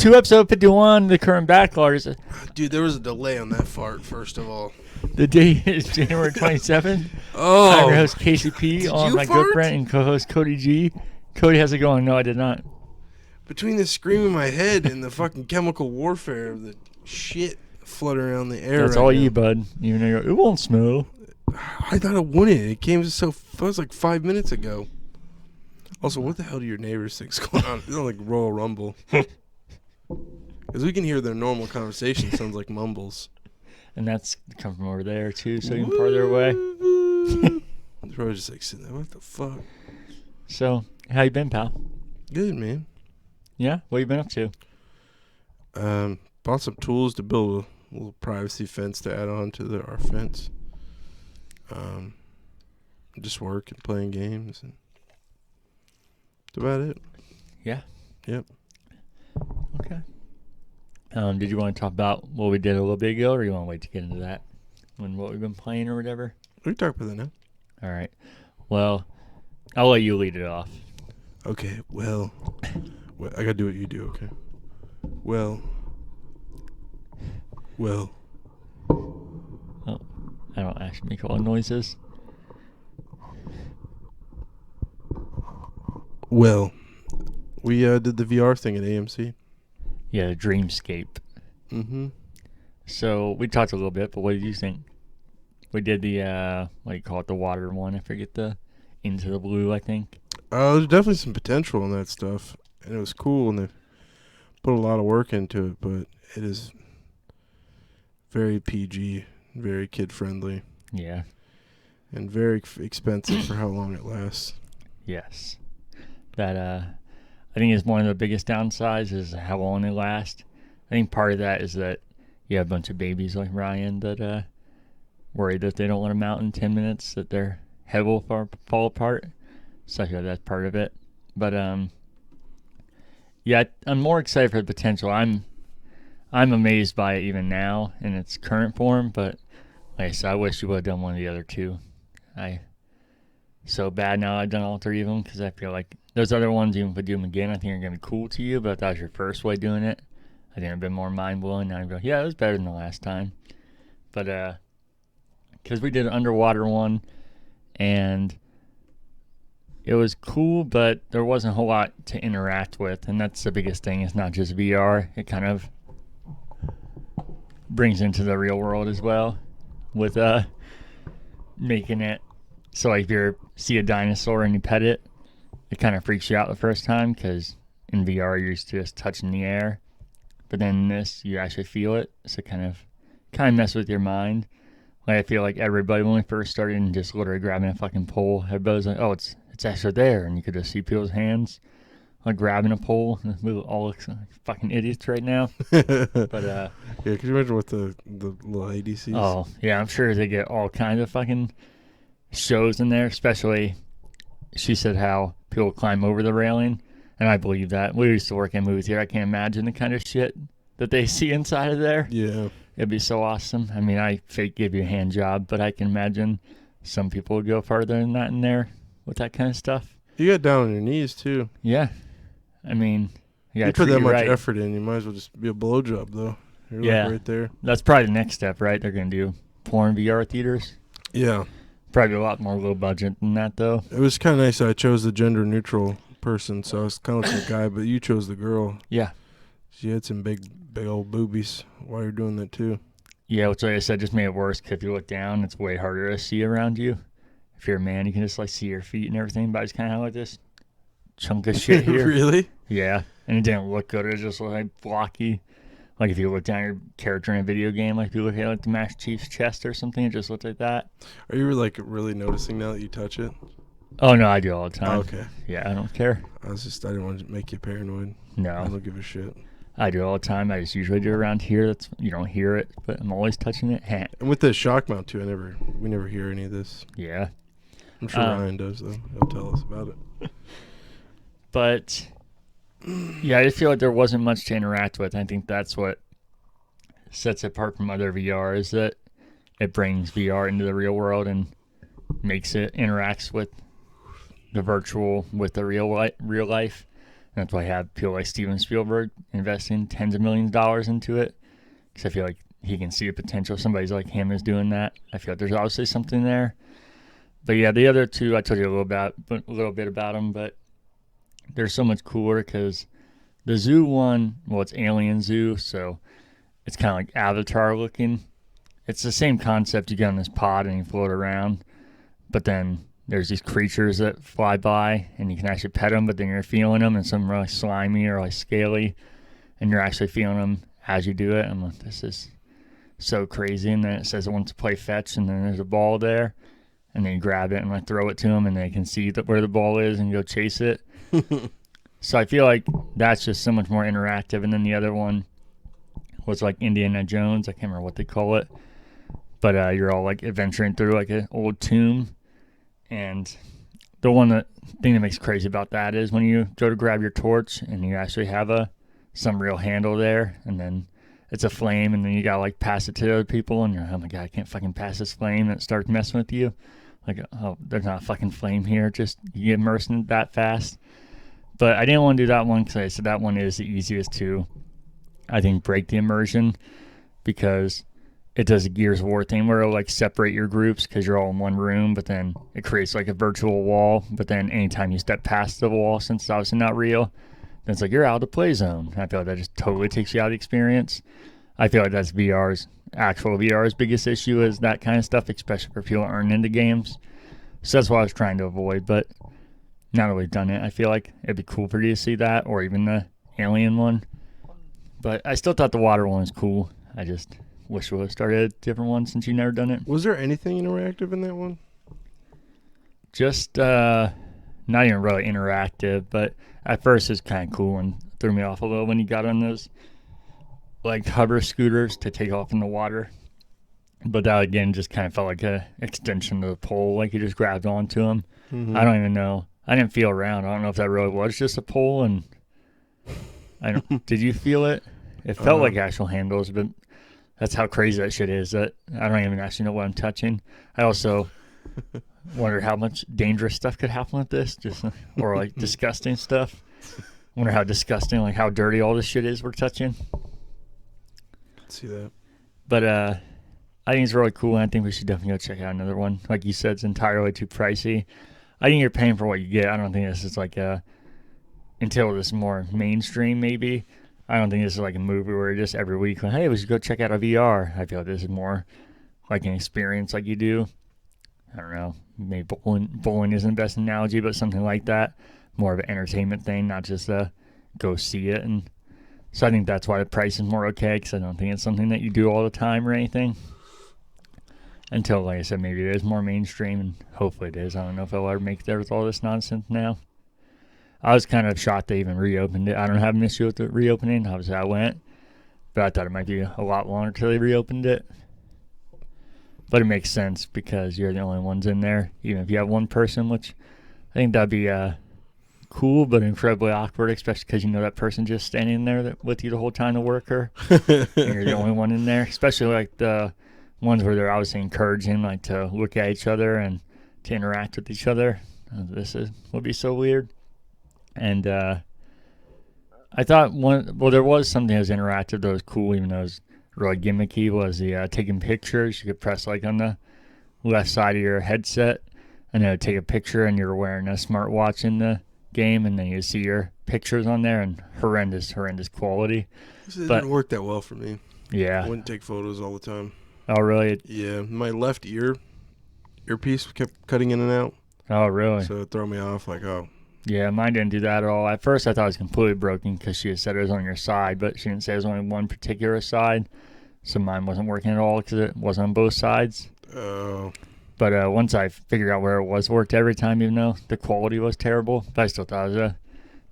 to episode 51, the current backloggers. Dude, there was a delay on that fart, first of all. The date is January 27th. Oh. I'm your host, KCP, Did on you my fart? good friend and co-host, Cody G. Cody, how's it going? No, I did not. Between the scream in my head and the fucking chemical warfare of the shit floating around the air. That's right all now. you, bud. You know, it won't smell. I thought it wouldn't. It came that was like 5 minutes ago. Also, what the hell do your neighbors think's going on? It's not like Royal Rumble. Because we can hear their normal conversation. Sounds like mumbles. And that's come from over there, too, so even farther away. They're probably just like sitting there, what the fuck? So, how you been, pal? Good, man. Yeah? What you been up to? Bought some tools to build a little privacy fence to add on to our fence. Just work and playing games, and that's about it. Yeah? Yep. Okay. Did you want to talk about what we did a little bit ago, or you want to wait to get into that? And what we've been playing or whatever? We can talk about that now. All right. Well, I'll let you lead it off. Okay, well, I gotta do what you do, okay? Well. Oh, I don't actually make all noises. Well, we did the VR thing at AMC. Yeah, the Dreamscape. Mm-hmm. So we talked a little bit, but what did you think? We did the, what do you call it, the water one. I forget the Into the Blue, I think. There's definitely some potential in that stuff, and it was cool, and they put a lot of work into it, but it is very PG, very kid-friendly. Yeah. And very expensive for how long it lasts. Yes. That, I think is one of the biggest downsides is how long they last. I think part of that is that you have a bunch of babies like Ryan that worry that they don't let them out in 10 minutes, that their head will fall apart. So yeah, that's part of it. But yeah, I'm more excited for the potential. I'm amazed by it even now in its current form, but like I said, I wish you would have done one of the other two. So bad now I've done all three of them because I feel like those other ones, even if I do them again, I think are going to be cool to you, but if that was your first way doing it, I think it'd been more mind-blowing. Now I go, yeah, it was better than the last time. But because we did an underwater one, and it was cool, but there wasn't a whole lot to interact with, and that's the biggest thing. It's not just VR. It kind of brings into the real world as well with making it so like if you see a dinosaur and you pet it, it kind of freaks you out the first time because in VR you're used to just touching the air, but then in this you actually feel it, so kind of mess with your mind. Like I feel like everybody when we first started and just literally grabbing a fucking pole, everybody's like, oh, it's actually there, and you could just see people's hands like grabbing a pole. We all look like fucking idiots right now. But yeah, could you imagine what the little lady sees? Oh yeah, I'm sure they get all kinds of fucking shows in there. Especially, she said how people climb over the railing, and I believe that. We used to work in movies here. I can't imagine the kind of shit that they see inside of there. Yeah, it'd be so awesome. I mean, I fake give you a hand job, but I can imagine some people would go farther than that in there with that kind of stuff. You got down on your knees too. Yeah, I mean, you put that much effort in, you might as well just be a blowjob though. You're yeah, like right there. That's probably the next step, right? They're gonna do porn VR theaters. Yeah, probably a lot more low budget than that though. It was kind of nice that I chose the gender neutral person, so I was kind of like the guy, but you chose the girl. Yeah, she had some big old boobies while you're doing that too. Yeah, which like I said just made it worse because if you look down, it's way harder to see around you. If you're a man, you can just like see your feet and everything, but I just kind of have like this chunk of shit here. Really? Yeah, and it didn't look good. It just looked like blocky. Like if you look down your character in a video game, like if you look at like the Master Chief's chest or something, it just looked like that. Are you like really noticing now that you touch it? Oh no, I do all the time. Oh, okay. Yeah, I don't care. I didn't want to make you paranoid. No. I don't give a shit. I do all the time. I just usually do it around here. You don't hear it, but I'm always touching it. And with the shock mount too, we never hear any of this. Yeah. I'm sure Ryan does though. He'll tell us about it. But yeah, I just feel like there wasn't much to interact with. I think that's what sets it apart from other VR is that it brings VR into the real world and makes it interacts with the virtual with the real life. that's why I have people like Steven Spielberg investing tens of millions of dollars into it, because I feel like he can see the potential. Somebody's like him is doing that. I feel like there's obviously something there. But yeah, the other two I told you a little bit about them, but they're so much cooler because the zoo one, well, it's Alien Zoo, so it's kind of like Avatar looking. It's the same concept. You get on this pod and you float around, but then there's these creatures that fly by and you can actually pet them, but then you're feeling them, and some are really slimy or like scaly, and you're actually feeling them as you do it. I'm like, this is so crazy. And then it says it wants to play fetch, and then there's a ball there, and then you grab it and like throw it to them, and they can see where the ball is and go chase it. So I feel like that's just so much more interactive. And then the other one was like Indiana Jones. I can't remember what they call it, but you're all like adventuring through like an old tomb. And the thing that makes crazy about that is when you go to grab your torch and you actually have some real handle there, and then it's a flame, and then you gotta like pass it to other people, and you're like, oh my god, I can't fucking pass this flame, and it starts messing with you. Like, oh, there's not a fucking flame here. Just you get immersed in it that fast. But I didn't want to do that one because I said that one is the easiest to, I think, break the immersion, because it does a Gears of War thing where it'll like separate your groups because you're all in one room, but then it creates like a virtual wall. But then anytime you step past the wall, since it's obviously not real, then it's like you're out of the play zone. I feel like that just totally takes you out of the experience. I feel like that's actual VR's biggest issue is that kind of stuff, especially for people who aren't into games. So that's what I was trying to avoid. But now that we've done it, I feel like it'd be cool for you to see that, or even the Alien one. But I still thought the water one was cool. I just wish we would have started a different one since you've never done it. Was there anything interactive in that one? Just not even really interactive, but at first it was kind of cool and threw me off a little when you got on those like hover scooters to take off in the water. But that again just kind of felt like an extension of the pole, like you just grabbed onto them. Mm-hmm. I don't even know. I didn't feel around. I don't know if that really was just a pole. And did you feel it? It felt like actual handles, but that's how crazy that shit is. That I don't even actually know what I'm touching. I also wonder how much dangerous stuff could happen with this, or like disgusting stuff. Wonder how disgusting, like how dirty all this shit is we're touching. See that. But I think it's really cool, and I think we should definitely go check out another one. Like you said, it's entirely too pricey. I think you're paying for what you get. I don't think this is like until this is more mainstream, maybe. I don't think this is like a movie where just every week, hey, we should go check out a VR. I feel like this is more like an experience like you do. I don't know. Maybe bowling isn't the best analogy, but something like that. More of an entertainment thing, not just go see it. And so I think that's why the price is more okay, because I don't think it's something that you do all the time or anything. Until, like I said, maybe it is more mainstream, and hopefully it is. I don't know if I'll ever make there with all this nonsense now. I was kind of shocked they even reopened it. I don't have an issue with it reopening. Obviously, I went. But I thought it might be a lot longer till they reopened it. But it makes sense because you're the only ones in there, even if you have one person, which I think that'd be cool, but incredibly awkward, especially because you know that person just standing there with you the whole time, the worker. And you're the only one in there, especially like the ones where they're obviously encouraging like to look at each other and to interact with each other. Would be so weird. And I thought there was something that was interactive that was cool, even though it was really gimmicky, was the taking pictures. You could press like on the left side of your headset, and it would take a picture, and you're wearing a smartwatch in the game, and then you see your pictures on there, and horrendous quality. It didn't work that well for me. Yeah. I wouldn't take photos all the time. Oh, really? Yeah, my left earpiece kept cutting in and out. Oh, really? So it threw me off, like, oh. Yeah, mine didn't do that at all. At first, I thought it was completely broken because she had said it was on your side, but she didn't say it was only one particular side. So mine wasn't working at all because it wasn't on both sides. Oh. But once I figured out where it worked every time, even though the quality was terrible. But I still thought it was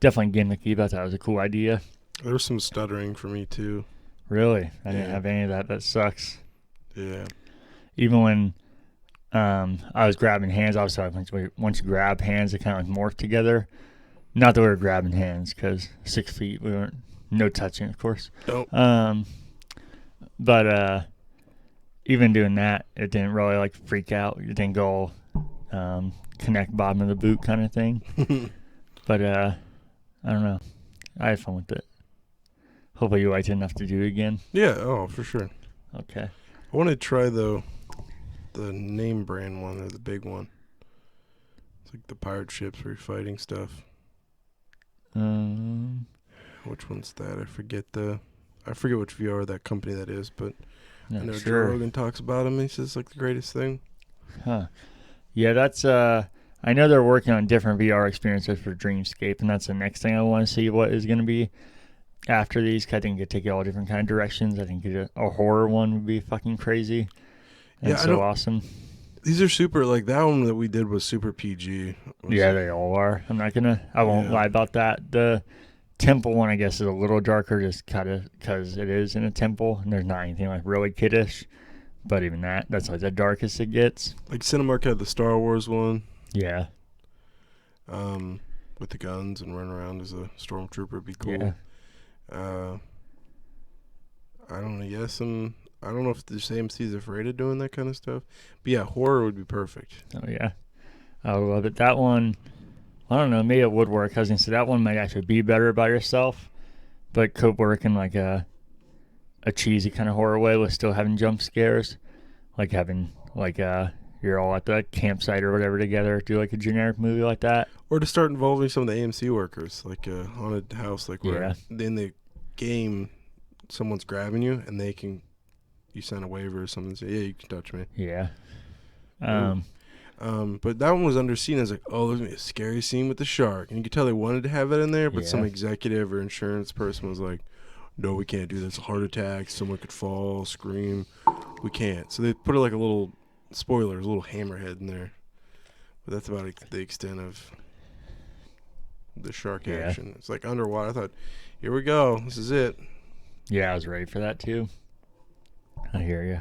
definitely gimmicky, but I thought it was a cool idea. There was some stuttering for me, too. Really? I didn't have any of that. That sucks. Yeah. Even when I was grabbing hands, obviously once you grab hands, they kind of like morph together. Not that we were grabbing hands, because 6 feet, we weren't, no touching, of course. Nope. But even doing that, it didn't really like freak out. It didn't go connect bottom of the boot kind of thing. But I don't know. I had fun with it. Hopefully you liked it enough to do it again. Yeah, oh, for sure. Okay. I want to try, though, the name brand one, or the big one. It's like the pirate ships where you're fighting stuff. Which one's that? I forget which VR that company that is, but I know Joe Rogan talks about him. He says it's like the greatest thing. Huh. Yeah, that's I know they're working on different VR experiences for Dreamscape, and that's the next thing I want to see what is going to be after these. 'Cause I think it could take you all different kind of directions. I think a horror one would be fucking crazy. And so awesome. These are super, like that one that we did was super PG. Yeah, they all are. I won't lie about that. The temple one, I guess, is a little darker just kind of because it is in a temple and there's not anything like really kiddish. But even that's like the darkest it gets. Like Cinemark had the Star Wars one. Yeah. With the guns and running around as a stormtrooper would be cool. Yeah. I don't know. Yes, and I don't know if the AMC is afraid of doing that kind of stuff. But yeah, horror would be perfect. Oh, yeah. I love it. That one, I don't know, maybe it would work. I was going to say that one might actually be better by yourself, but could work in like a cheesy kind of horror way with still having jump scares. Like having, like, you're all at the campsite or whatever together, do like a generic movie like that. Or to start involving some of the AMC workers, like a haunted house, like where in the game someone's grabbing you and you sign a waiver or something and say, yeah, you can touch me. Yeah. But that one was underseen as like, oh, there's going to be a scary scene with the shark. And you could tell they wanted to have it in there, but some executive or insurance person was like, no, we can't do this. A heart attack, someone could fall, scream. We can't. So they put like a little spoilers, a little hammerhead in there. But that's about the extent of the shark action. It's like underwater. I thought, here we go. This is it. Yeah, I was ready for that too. I hear you.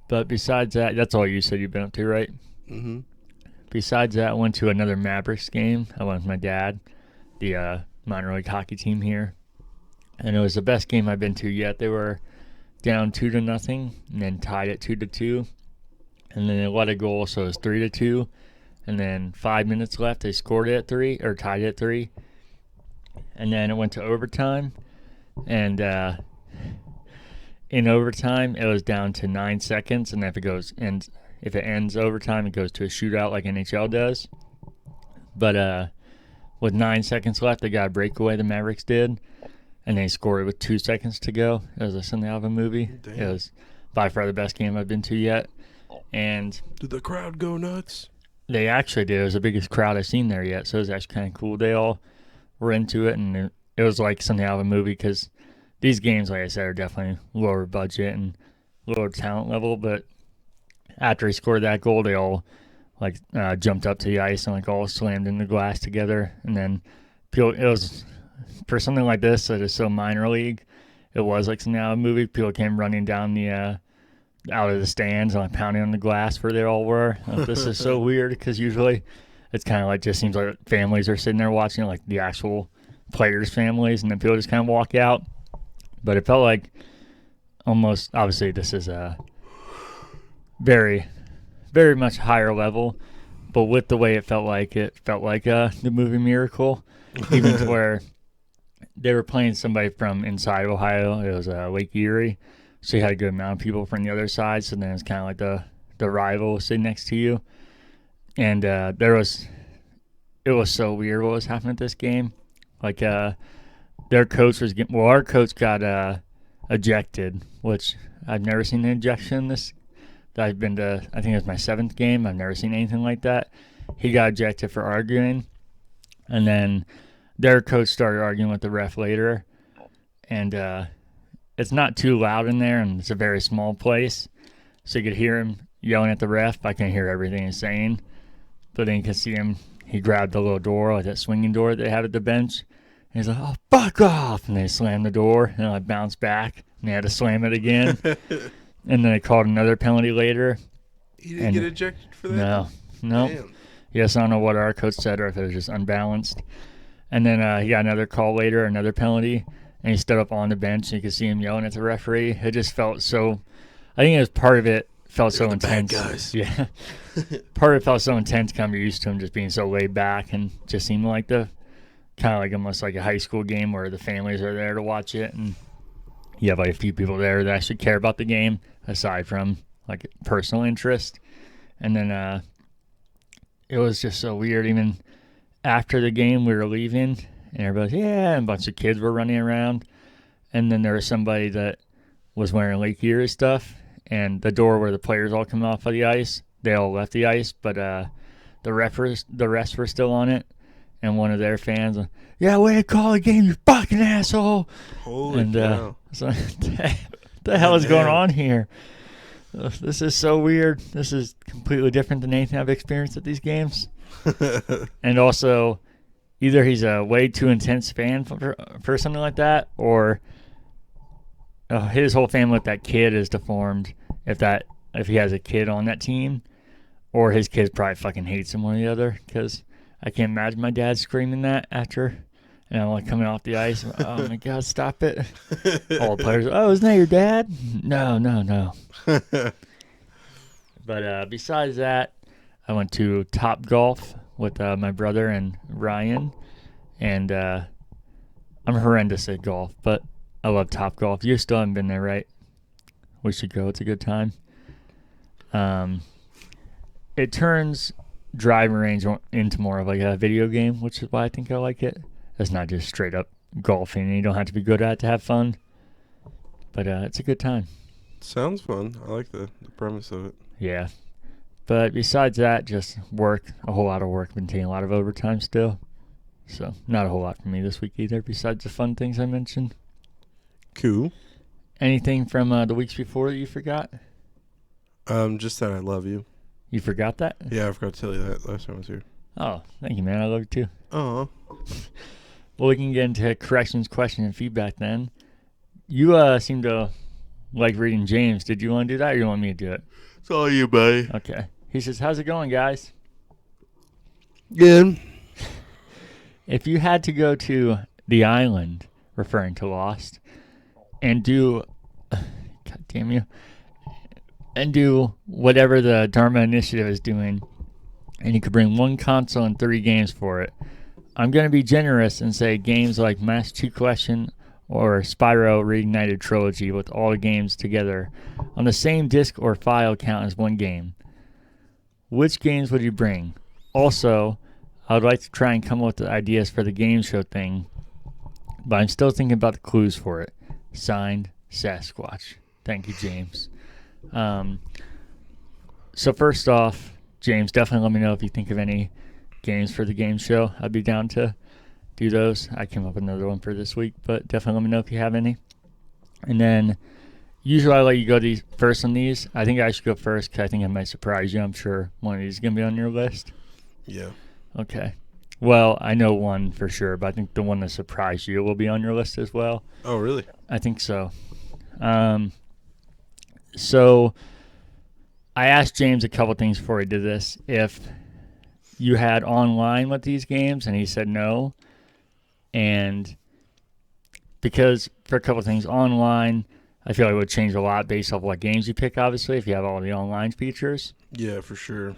But besides that, that's all you said you've been up to, right? Mm-hmm. Besides that, I went to another Mavericks game. I went with my dad, the minor league hockey team here. And it was the best game I've been to yet. They were down 2-0 and then tied at 2-2. And then they let a goal, so it was 3-2. And then 5 minutes left, they scored it at 3, or tied it at 3. And then it went to overtime. And in overtime, it was down to 9 seconds. And if it ends overtime, it goes to a shootout like NHL does. But with 9 seconds left, they got a breakaway, the Mavericks did. And they scored it with 2 seconds to go. It was a Sunday out of a movie. Damn. It was by far the best game I've been to yet. And did the crowd go nuts? They actually did. It was the biggest crowd I've seen there yet, so it was actually kind of cool. They all were into it, and it was like something out of a movie because these games, like I said, are definitely lower budget and lower talent level. But after he scored that goal, they all like jumped up to the ice and like all slammed in the glass together. And then it was for something like this that is so minor league. It was like something out of a movie. People came running down the out of the stands and like pounding on the glass where they all were. This is so weird because usually it's kind of like just seems like families are sitting there watching, like the actual players' families, and then people just kind of walk out. But it felt like almost, obviously this is a very, very much higher level, but with the way it felt like the movie Miracle, even to where they were playing somebody from inside Ohio. It was Lake Erie. So you had a good amount of people from the other side. So then it's kind of like the rival sitting next to you. And it was so weird what was happening at this game. Like their coach our coach got ejected, which I've never seen an ejection in this. I've been to, I think it was my 7th game. I've never seen anything like that. He got ejected for arguing. And then their coach started arguing with the ref later. And it's not too loud in there, and it's a very small place. So you could hear him yelling at the ref. I can't hear everything he's saying. But then you can see him. He grabbed the little door, like that swinging door they had at the bench. And he's like, oh, fuck off. And they slammed the door, and I bounced back. And they had to slam it again. And then they called another penalty later. He didn't get ejected for that? No. Damn. Yes, I don't know what our coach said or if it was just unbalanced. And then he got another call later, another penalty. And he stood up on the bench, and you could see him yelling at the referee. It just felt so. I think it was part of it felt so intense. Bad guys. Yeah, part of it felt so intense. Kind of used to him just being so laid back, and just seemed like the kind of like almost like a high school game where the families are there to watch it, and you have like a few people there that actually care about the game aside from like personal interest. And then it was just so weird. Even after the game, we were leaving, and everybody's and a bunch of kids were running around, and then there was somebody that was wearing Lake Erie stuff, and the door where the players all come off of the ice, they all left the ice, but the rest were still on it, and one of their fans, way to call the game, you fucking asshole. Holy cow. So, what the hell is going on here? This is so weird. This is completely different than anything I've experienced at these games. And also, either he's a way too intense fan for something like that, or his whole family with that kid is deformed if he has a kid on that team, or his kid probably fucking hates him, one or the other, because I can't imagine my dad screaming that after, and I'm like coming off the ice. Oh my God, stop it. All the players, isn't that your dad? No. But besides that, I went to Top Golf with my brother and Ryan, and I'm horrendous at golf, but I love Top Golf. You still haven't been there, right? We should go. It's a good time. It turns driving range into more of like a video game, which is why I think I like it. It's not just straight up golfing, and you don't have to be good at it to have fun. But it's a good time. Sounds fun. I like the premise of it. Yeah. But besides that, just work. A whole lot of work. Been taking a lot of overtime still. So not a whole lot for me this week either, besides the fun things I mentioned. Cool. Anything from the weeks before that you forgot? Just that I love you. You forgot that? Yeah, I forgot to tell you that last time I was here. Oh, thank you, man. I love you too. Oh. Well, we can get into corrections, questions, and feedback then. You seem to like reading James. Did you want to do that, or you want me to do it? It's all you, buddy. Okay. He says, how's it going, guys? Good. If you had to go to the island, referring to Lost, and do, God damn you, and do whatever the Dharma Initiative is doing, and you could bring one console and 3 games for it, I'm going to be generous and say games like Master Chief Collection or Spyro Reignited Trilogy with all the games together on the same disc or file count as one game. Which games would you bring? Also, I would like to try and come up with the ideas for the game show thing, but I'm still thinking about the clues for it. Signed, Sasquatch. Thank you, James. So first off, James, definitely let me know if you think of any games for the game show. I'd be down to do those. I came up with another one for this week, but definitely let me know if you have any. And then usually I let you go first on these. I think I should go first because I think I might surprise you. I'm sure one of these is going to be on your list. Yeah. Okay. Well, I know one for sure, but I think the one that surprised you will be on your list as well. Oh, really? I think so. So I asked James a couple things before he did this. If you had online with these games, and he said no. And because for a couple things, online, I feel like it would change a lot based off what games you pick, obviously, if you have all the online features. Yeah, for sure.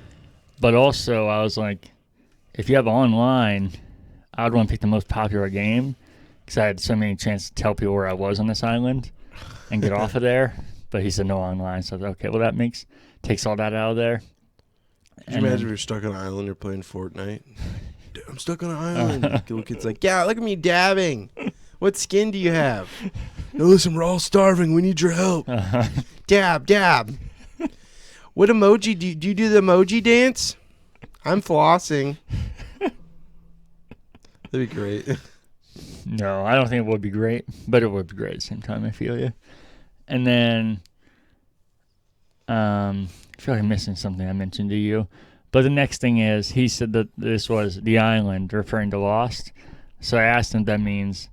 But also, I was like, if you have online, I would want to pick the most popular game because I had so many chances to tell people where I was on this island and get off of there. But he said no online, so I was like, okay, well, that takes all that out of there. Could you imagine if you're stuck on an island, you're playing Fortnite? I'm stuck on an island. The little kid's like, yeah, look at me dabbing. What skin do you have? No, listen, we're all starving. We need your help. Dab. What emoji do you do the emoji dance? I'm flossing. That'd be great. No, I don't think it would be great, but it would be great at the same time. I feel you. And then, I feel like I'm missing something I mentioned to you. But the next thing is, he said that this was the island, referring to Lost. So I asked him if that means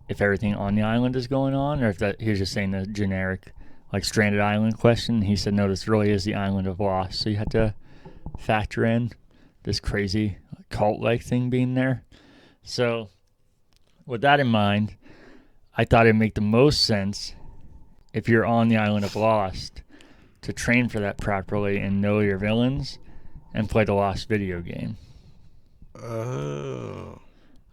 if everything on the island is going on, or if that he was just saying the generic, like, stranded island question. He said, no, this really is the island of Lost. So you have to factor in this crazy cult-like thing being there. So with that in mind, I thought it'd make the most sense if you're on the island of Lost to train for that properly and know your villains and play the Lost video game. Oh.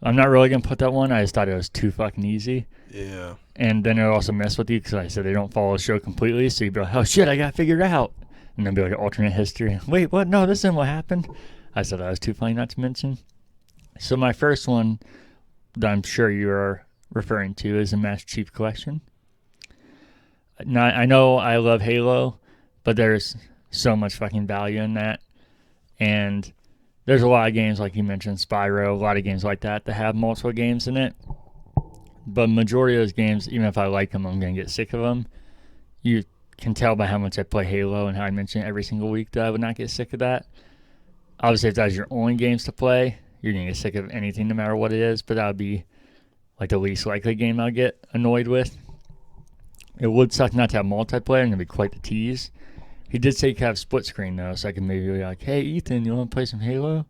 I'm not really going to put that one. I just thought it was too fucking easy. Yeah. And then it'll also mess with you because I said they don't follow the show completely. So you'd be like, oh shit, I got to figure it out. And then be like an alternate history. Wait, what? No, this isn't what happened. I said that was too funny not to mention. So my first one that I'm sure you are referring to is the Master Chief Collection. Now, I know I love Halo, but there's so much fucking value in that. And there's a lot of games, like you mentioned, Spyro, a lot of games like that have multiple games in it. But majority of those games, even if I like them, I'm going to get sick of them. You can tell by how much I play Halo and how I mention it every single week that I would not get sick of that. Obviously, if that's your only games to play, you're going to get sick of anything no matter what it is, but that would be like the least likely game I'll get annoyed with. It would suck not to have multiplayer and it'd be quite the tease. He did say you could have split screen though, so I could maybe be like, hey Ethan, you want to play some Halo?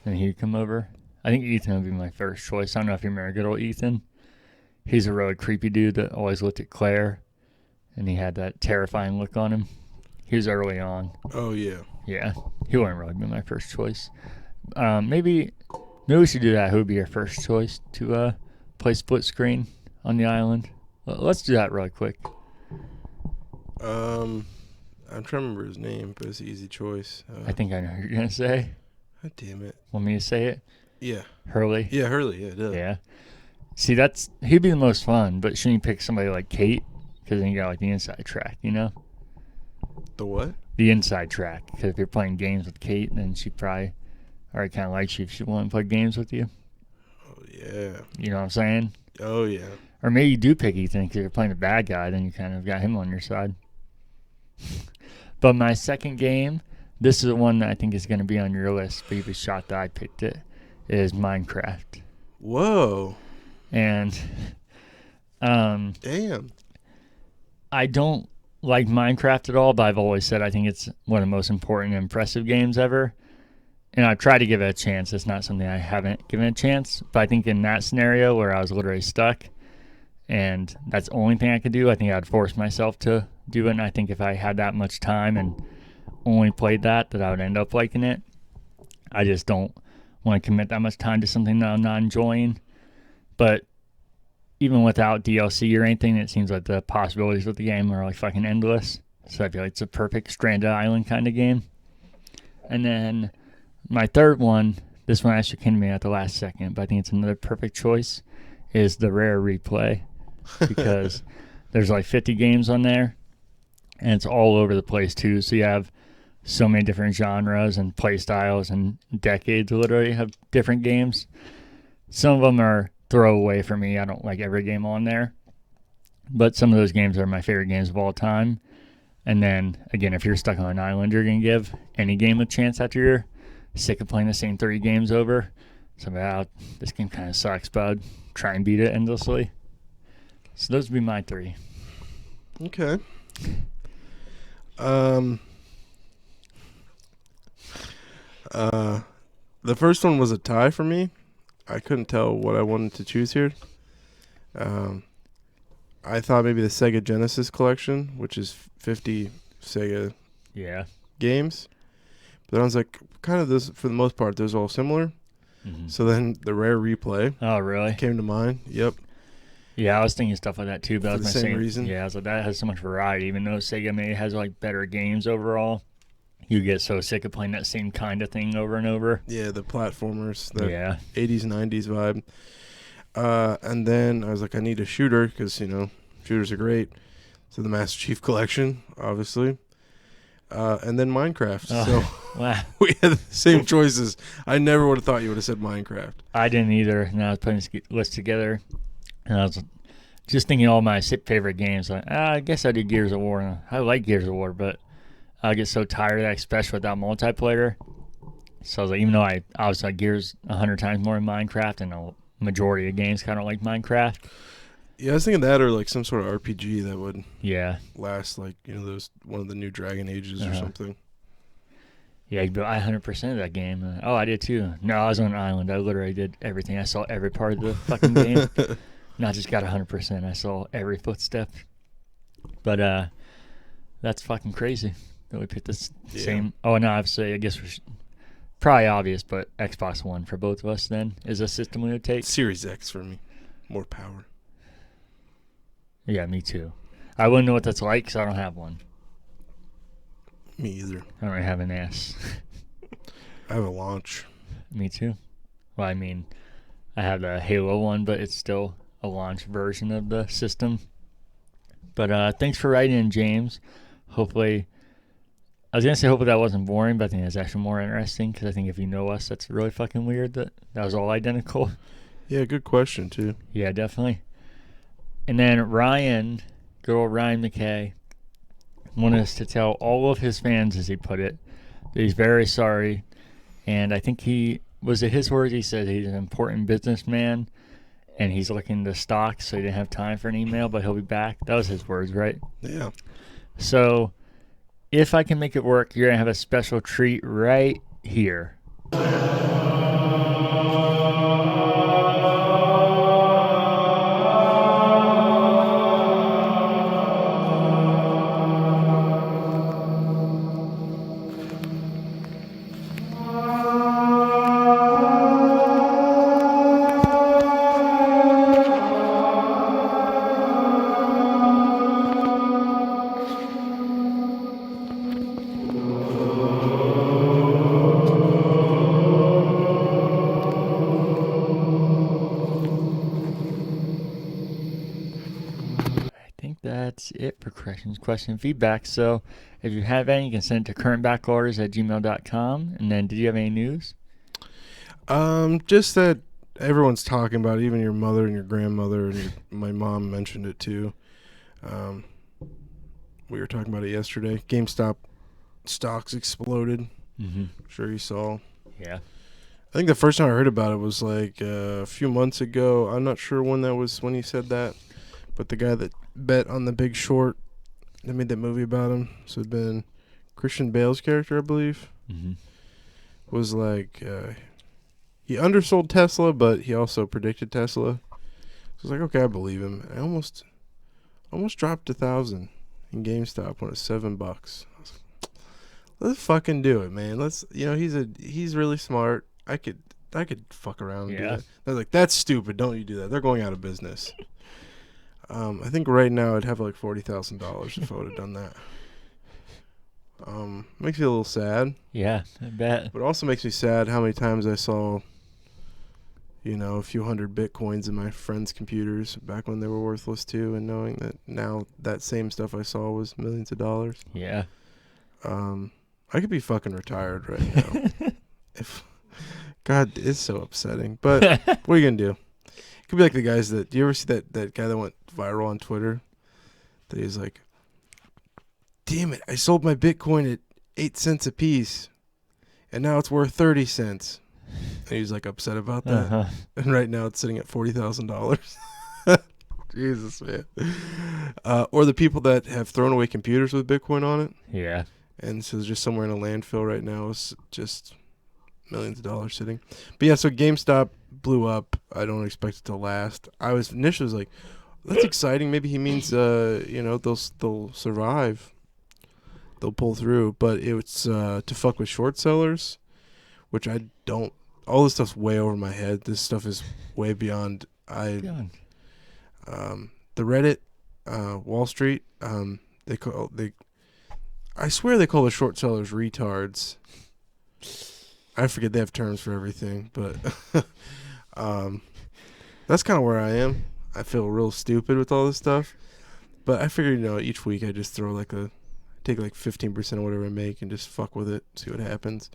And he'd come over. I think Ethan would be my first choice. I don't know if you remember good old Ethan. He's a really creepy dude that always looked at Claire, and he had that terrifying look on him. He was early on. Oh, yeah. Yeah, he wouldn't really be my first choice. Maybe we should do that. Who would be your first choice to play split screen on the island? Let's do that really quick. I'm trying to remember his name, but it's an easy choice. I think I know who you're going to say. God damn it. Want me to say it? Yeah. Hurley? Yeah, Hurley. Yeah, it does. Yeah. See, he'd be the most fun, but shouldn't you pick somebody like Kate? Because then you got like the inside track, you know? The what? The inside track. Because if you're playing games with Kate, then she probably already kind of likes you if she want to play games with you. Oh, yeah. You know what I'm saying? Oh, yeah. Or maybe you do pick Ethan because you're playing the bad guy, then you kind of got him on your side. But my second game, this is the one that I think is going to be on your list, but you'd be shocked that I picked it, is Minecraft. Whoa. And damn. I don't like Minecraft at all, but I've always said I think it's one of the most important and impressive games ever. And I've tried to give it a chance. It's not something I haven't given a chance. But I think in that scenario where I was literally stuck and that's the only thing I could do, I think I'd force myself to do it. And I think if I had that much time and only played that I would end up liking it. I just don't want to commit that much time to something that I'm not enjoying. But even without DLC or anything, it seems like the possibilities with the game are like fucking endless. So I feel like it's a perfect stranded island kind of game. And then my third one, this one actually came to me at the last second, but I think it's another perfect choice, is the Rare Replay. Because there's like 50 games on there, and it's all over the place too. So you have so many different genres and play styles and decades literally have different games. Some of them are throwaway for me. I don't like every game on there. But some of those games are my favorite games of all time. And then, again, if you're stuck on an island, you're going to give any game a chance after you're sick of playing the same 30 games over. So, this game kind of sucks, but I'd try and beat it endlessly. So those would be my three. Okay. The first one was a tie for me. I couldn't tell what I wanted to choose here. I thought maybe the Sega Genesis collection, which is 50 Sega games. But I was like, kind of this, for the most part, those are all similar. Mm-hmm. So then the Rare Replay. Oh, really? Came to mind. Yep. Yeah, I was thinking stuff like that too. But for the same reason. Yeah, I was like, that has so much variety. Even though Sega maybe has like better games overall, you get so sick of playing that same kind of thing over and over. Yeah, the platformers, the 80s, 90s vibe. And then I was like, I need a shooter because, shooters are great. So the Master Chief Collection, obviously. And then Minecraft. Oh, so wow. We had the same choices. I never would have thought you would have said Minecraft. I didn't either. And I was putting this list together, and I was just thinking all my favorite games. Like, I guess I did Gears of War. I like Gears of War, but I get so tired of that, especially without multiplayer. So I was like, even though I obviously like Gears 100 times more than Minecraft, and a majority of games kind of like Minecraft. Yeah, I was thinking that or like some sort of RPG that would last like, those one of the new Dragon Ages or something. Yeah, I 100% of that game. I did too. No, I was on an island. I literally did everything. I saw every part of the fucking game. Not just got 100%. I saw every footstep. But that's fucking crazy that we picked this same. Oh, no, obviously, I guess we should probably obvious, but Xbox One for both of us then is a system we would take. Series X for me. More power. Yeah, me too. I wouldn't know what that's like because I don't have one. Me either. I don't really have an S. I have a launch. Me too. Well, I mean, I have the Halo one, but it's still a launch version of the system. But thanks for writing in, James. Hopefully, I was going to say hopefully that wasn't boring, but I think it's actually more interesting because I think if you know us, that's really fucking weird that was all identical. Yeah, good question, too. Yeah, definitely. And then Ryan, good old Ryan McKay, wanted us to tell all of his fans, as he put it, that he's very sorry. And I think was it his words? He said he's an important businessman and he's looking to stock, so he didn't have time for an email, but he'll be back. That was his words, right? Yeah. So if I can make it work, you're going to have a special treat right here. That's it for questions, question, and feedback. So if you have any, you can send it to currentbackloggers@gmail.com. And then did you have any news? Just that everyone's talking about it, even your mother and your grandmother and my mom mentioned it too. We were talking about it yesterday. GameStop stocks exploded. Mm-hmm. I'm sure you saw. Yeah. I think the first time I heard about it was like a few months ago. I'm not sure when he said that. But the guy that bet on The Big Short, they made that movie about him. So it'd been Christian Bale's character, I believe, was like, he undersold Tesla, but he also predicted Tesla. So I was like, okay, I believe him. I almost dropped 1,000 in GameStop when it was $7. I was like, let's fucking do it, man. He's really smart. I could fuck around and do that. They're like, that's stupid. Don't you do that. They're going out of business. I think right now I'd have like $40,000 if I would have done that. Makes me a little sad. Yeah, I bet. But it also makes me sad how many times I saw, a few hundred Bitcoins in my friends' computers back when they were worthless too, and knowing that now that same stuff I saw was millions of dollars. Yeah. I could be fucking retired right now. God, it's so upsetting. But what are you going to do? It could be like the guys do you ever see that guy that went viral on Twitter? That he's like, damn it, I sold my Bitcoin at 8 cents a piece, and now it's worth 30 cents. And he's like upset about that. And right now it's sitting at $40,000. Jesus, man. Or the people that have thrown away computers with Bitcoin on it. Yeah. And so it's just somewhere in a landfill right now. It's just millions of dollars sitting. But yeah, so GameStop blew up. I don't expect it to last. I was initially like, that's exciting. Maybe he means they'll survive. They'll pull through. But it's to fuck with short sellers, which I don't. All this stuff's way over my head. This stuff is way beyond. The Reddit, Wall Street. I swear they call the short sellers retards. I forget, they have terms for everything, but that's kind of where I am. I feel real stupid with all this stuff, but I figured, each week I just take like 15% of whatever I make and just fuck with it, see what happens.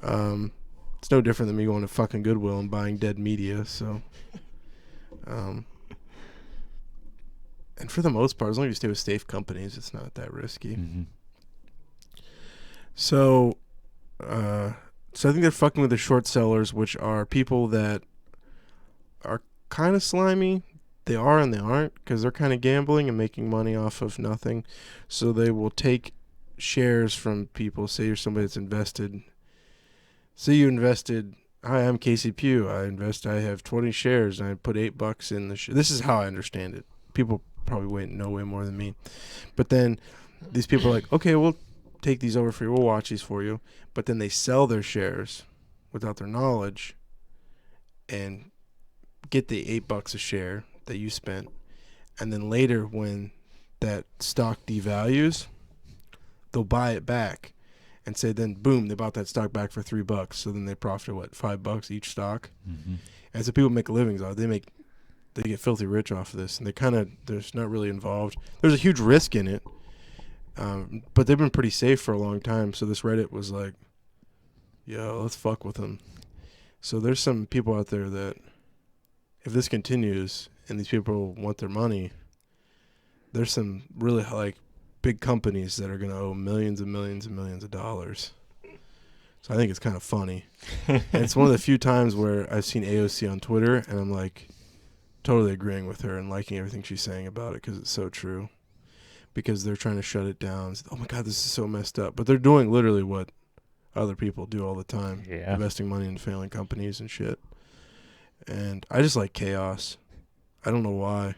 It's no different than me going to fucking Goodwill and buying dead media, so. And for the most part, as long as you stay with safe companies, it's not that risky. Mm-hmm. So I think they're fucking with the short sellers, which are people that are kind of slimy. They are and they aren't, because they're kind of gambling and making money off of nothing. So they will take shares from people. Say you're somebody that's invested. Say you invested. Hi, I'm Casey Pugh. I have 20 shares and I put $8 in the. This is how I understand it. People probably know way more than me. But then these people are like, okay, we'll take these over for you. We'll watch these for you. But then they sell their shares without their knowledge and get the $8 a share that you spent. And then later when that stock devalues, they'll buy it back and say then boom, they bought that stock back for $3. So then they profit what, $5 each stock. Mm-hmm. And so people make livings off it. They get filthy rich off of this, and they're not really involved. There's a huge risk in it, but they've been pretty safe for a long time. So this Reddit was like, yo, let's fuck with them. So there's some people out there that if this continues and these people want their money, there's some really like big companies that are going to owe millions and millions and millions of dollars. So I think it's kind of funny. And it's one of the few times where I've seen AOC on Twitter, and I'm like totally agreeing with her and liking everything she's saying about it because it's so true. Because they're trying to shut it down. Oh my God, this is so messed up. But they're doing literally what other people do all the time. Yeah. Investing money in failing companies and shit. And I just like chaos. I don't know why.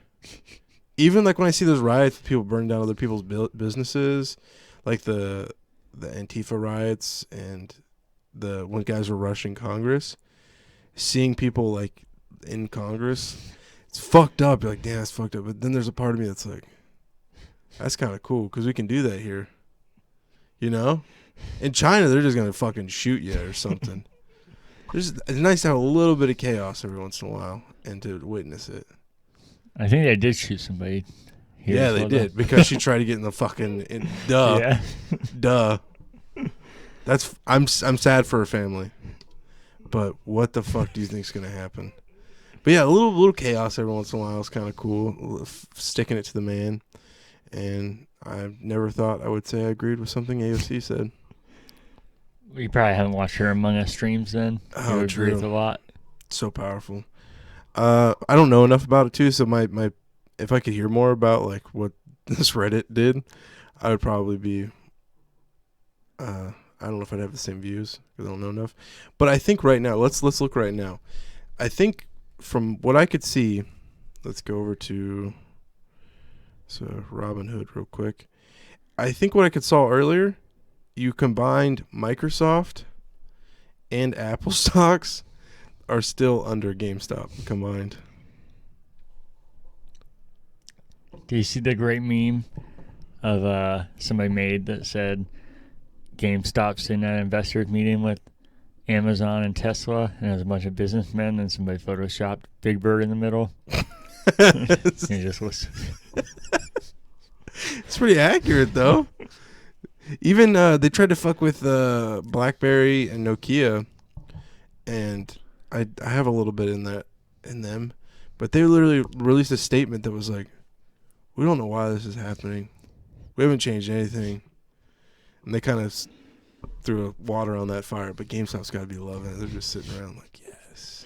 Even like when I see those riots, people burning down other people's businesses, like the Antifa riots and when guys were rushing Congress, seeing people like in Congress, it's fucked up. You're like, damn, that's fucked up. But then there's a part of me that's like, that's kind of cool because we can do that here. You know? In China, they're just going to fucking shoot you or something. It's nice to have a little bit of chaos every once in a while and to witness it. I think they did shoot somebody. Yeah, they did because she tried to get in the fucking duh. Yeah. Duh. I'm sad for her family. But what the fuck do you think's going to happen? But yeah, a little chaos every once in a while is kind of cool. Sticking it to the man. And I never thought I would say I agreed with something AOC said. You probably haven't watched her Among Us streams then. Oh, you true. agree with a lot. So powerful. I don't know enough about it too, so my if I could hear more about like what this Reddit did, I would probably be I don't know if I'd have the same views because I don't know enough. But I think right now, let's look right now. I think from what I could see, let's go over to Robinhood real quick. I think what I saw earlier, you combined Microsoft and Apple stocks are still under GameStop combined. Do you see the great meme of somebody made that said GameStop's in an investors meeting with Amazon and Tesla, and there's a bunch of businessmen, and somebody photoshopped Big Bird in the middle? You just listen. It's pretty accurate though. Even they tried to fuck with BlackBerry and Nokia, and I have a little bit in them, but they literally released a statement that was like, "We don't know why this is happening. We haven't changed anything," and they kind of threw water on that fire. But GameStop's got to be loving it. They're just sitting around like, yes.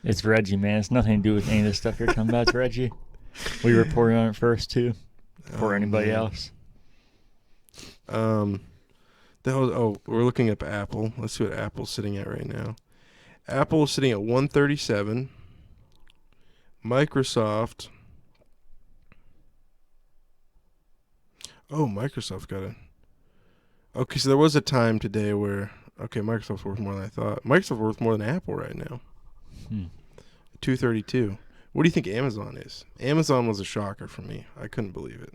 It's Reggie, man. It's nothing to do with any of this stuff you're talking about. It's Reggie. We reported on it first too, before anybody else. We're looking up Apple. Let's see what Apple's sitting at right now. Apple is sitting at 137. Microsoft. Oh, Microsoft got it. Okay, so there was a time today where Microsoft's worth more than I thought. Microsoft's worth more than Apple right now. 232. What do you think Amazon is? Amazon was a shocker for me. I couldn't believe it.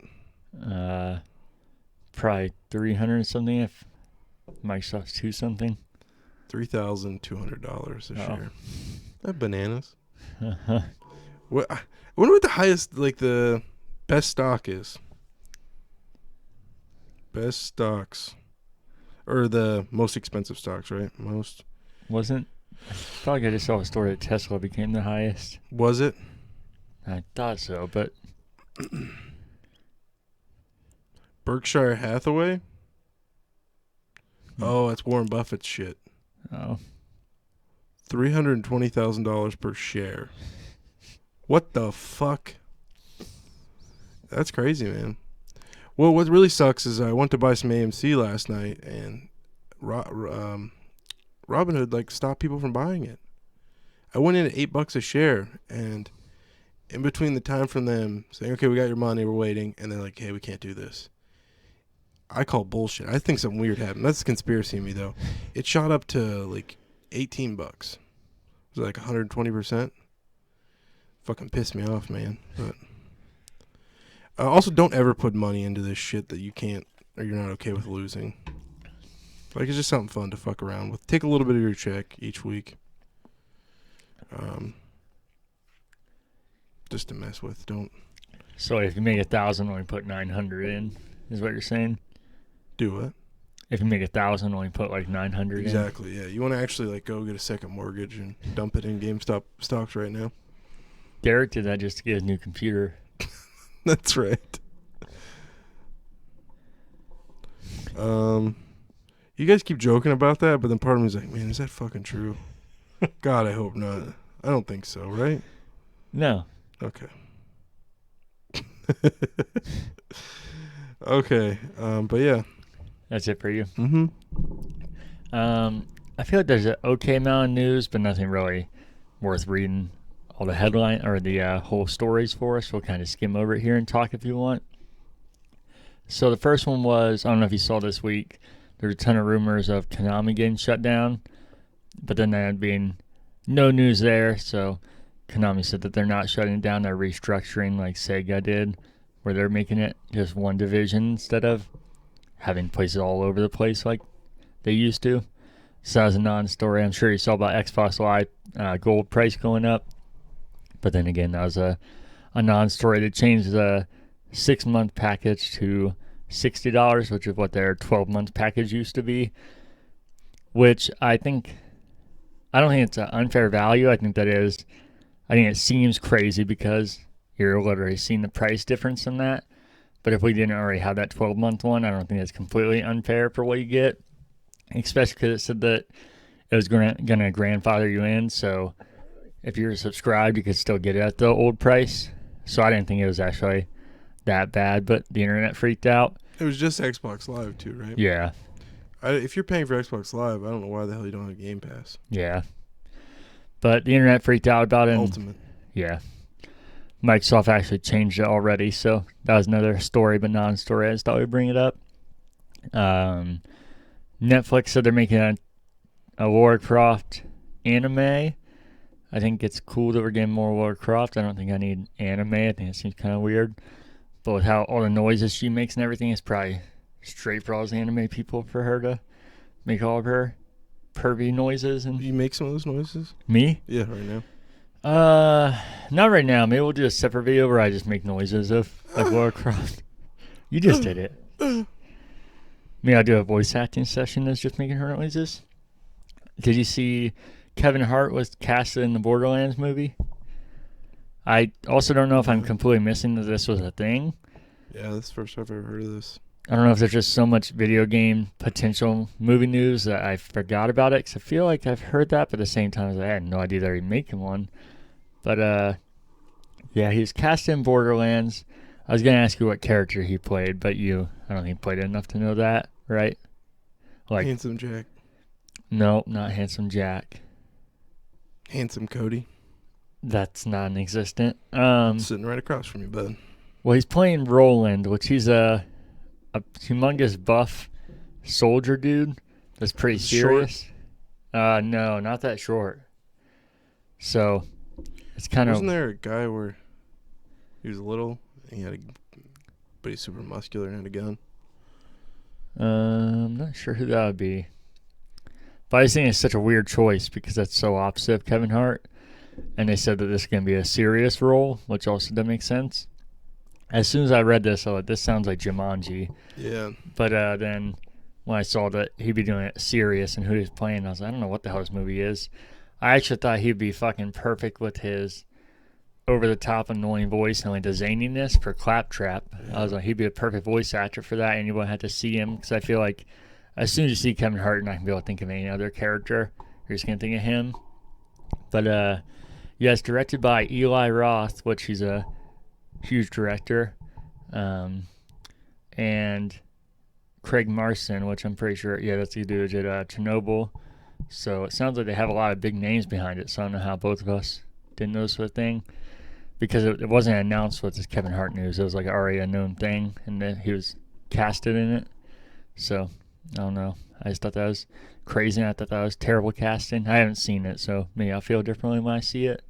Probably 300 something if Microsoft's 2 something. $3,200 a share. That bananas. Uh-huh. I wonder what the highest, like the best stock is. Best stocks. Or the most expensive stocks, right? Most. I felt like I just saw a story that Tesla became the highest. Was it? I thought so, but Berkshire Hathaway? Oh, that's Warren Buffett's shit. Oh. $320,000 per share. What the fuck? That's crazy, man. Well, what really sucks is I went to buy some AMC last night, and Robinhood stopped people from buying it. I went in at $8 a share, and in between the time from them saying, "Okay, we got your money, we're waiting," and they're like, "Hey, we can't do this," I call bullshit. I think something weird happened. That's conspiracy in me, though. It shot up to like $18. Was it like 120%? Fucking pissed me off, man. But also, don't ever put money into this shit that you can't or you're not okay with losing. Like, it's just something fun to fuck around with. Take a little bit of your check each week. Just to mess with. Don't. So if you make 1,000, only put 900 in, is what you're saying? Do what? If you make 1,000, only put like 900 Exactly, yeah. You want to actually like go get a second mortgage and dump it in GameStop stocks right now. Derek did that just to get a new computer. That's right. You guys keep joking about that, but then part of me is like, man, is that fucking true? God, I hope not. I don't think so, right? No. Okay. Okay. But yeah. That's it for you. Mm-hmm. I feel like there's an okay amount of news, but nothing really worth reading all the headline or the whole stories for us. We'll kind of skim over it here and talk if you want. So the first one was, I don't know if you saw this week, there's a ton of rumors of Konami getting shut down, but then there had been no news there. So Konami said that they're not shutting it down, they're restructuring like Sega did, where they're making it just one division instead of having places all over the place like they used to. So that was a non-story. I'm sure you saw about Xbox Live gold price going up. But then again, that was a non-story. They changed the 6-month package to $60, which is what their 12-month package used to be. Which I don't think it's an unfair value. I think it seems crazy because you're literally seeing the price difference in that. But if we didn't already have that 12-month one, I don't think it's completely unfair for what you get. Especially because it said that it was going to grandfather you in. So if you're subscribed, you could still get it at the old price. So I didn't think it was actually that bad, but the internet freaked out. It was just Xbox Live too, right? Yeah. If you're paying for Xbox Live, I don't know why the hell you don't have Game Pass. Yeah. But the internet freaked out about it. Ultimate. Yeah. Microsoft actually changed it already, so that was another story, but non-story. I just thought we'd bring it up. Netflix said they're making a Lara Croft anime. I think it's cool that we're getting more Lara Croft. I don't think I need anime. I think it seems kind of weird. But with how all the noises she makes and everything, it's probably straight for all those anime people for her to make all of her pervy noises. And you make some of those noises? Me? Yeah, right now. Not right now. Maybe we'll do a separate video where I just make noises of like Lara Croft. You just did it. Maybe I'll do a voice acting session that's just making her noises. Did you see Kevin Hart was casted in the Borderlands movie? I also don't know if I'm completely missing that this was a thing. Yeah, that's the first time I've ever heard of this. I don't know if there's just so much video game potential movie news that I forgot about it, because I feel like I've heard that, but at the same time I had no idea they were making one. But yeah, he's cast in Borderlands. I was going to ask you what character he played, but I don't think played enough to know that, right? Like Handsome Jack. No, not Handsome Jack. Handsome Cody. That's non-existent. Sitting right across from you, bud. Well, he's playing Roland, which he's a humongous buff soldier dude that's pretty serious. No, not that short. So it's kind of. Wasn't there a guy where he was little and but he's super muscular and had a gun? I'm not sure who that would be. But I just think it's such a weird choice because that's so opposite of Kevin Hart. And they said that this is going to be a serious role, which also doesn't make sense. As soon as I read this, I thought, this sounds like Jumanji. Yeah. But then when I saw that he'd be doing it serious and who he's playing, I was like, I don't know what the hell this movie is. I actually thought he'd be fucking perfect with his over-the-top annoying voice and like the zaniness for Claptrap. Yeah. I was like, he'd be a perfect voice actor for that, and you won't have to see him, because I feel like as soon as you see Kevin Hart, you're not going to be able to think of any other character. You're just going to think of him. But yeah, it's directed by Eli Roth, which he's a huge director, and Craig Marson, which I'm pretty sure, yeah, that's the dude who did Chernobyl. So it sounds like they have a lot of big names behind it, so I don't know how both of us didn't know this sort of thing, because it wasn't announced with this Kevin Hart news. It was like already a known thing, and then he was casted in it. So I don't know. I just thought that was crazy. And I thought that was terrible casting. I haven't seen it, so maybe I'll feel differently when I see it.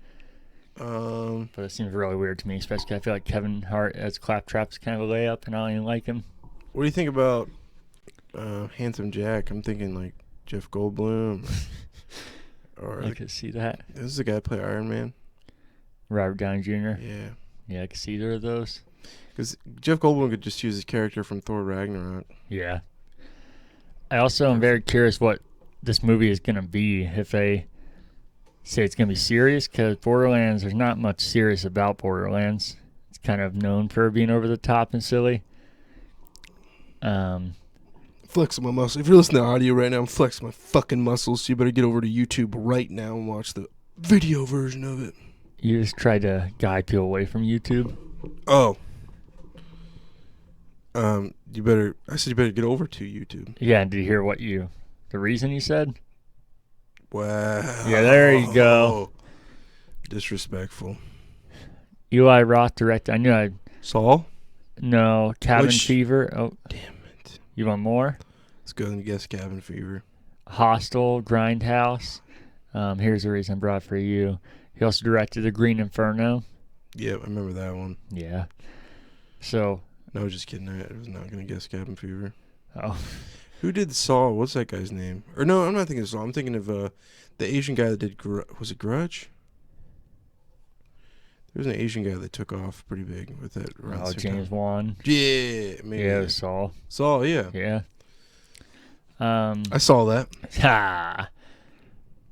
But it seems really weird to me, especially 'cause I feel like Kevin Hart as Claptrap's kind of a layup, and I don't even like him. What do you think about Handsome Jack? I'm thinking like Jeff Goldblum. Or I could see that. this is the guy that played Iron Man. Robert Downey Jr. Yeah. Yeah, I could see either of those. Because Jeff Goldblum could just use his character from Thor Ragnarok. Yeah. I also am very curious what this movie is going to be. If they say it's going to be serious, because Borderlands, there's not much serious about Borderlands. It's kind of known for being over the top and silly. Flexing my muscles. If you're listening to audio right now, I'm flexing my fucking muscles. So you better get over to YouTube right now and watch the video version of it. You just tried to guide people away from YouTube. Oh. You better. I said you better get over to YouTube. Yeah, did you hear the reason you said? Wow. Yeah, there you go. Disrespectful. Eli Roth directed. I knew I. Saul? No, Cabin Fever. Oh, damn it. You want more? Let's go and guess Cabin Fever. Hostel, Grindhouse. Here's the reason I brought it for you. He also directed The Green Inferno. Yeah, I remember that one. Yeah. So. No, I was just kidding. I was not going to guess Cabin Fever. Oh. Who did Saw? What's that guy's name? Or no, I'm not thinking of Saw. I'm thinking of the Asian guy that did was it Grudge? There was an Asian guy that took off pretty big with that. Oh, James Wan. Yeah, maybe. Yeah, it was Saw. Saw, yeah. Yeah. I saw that. Ha.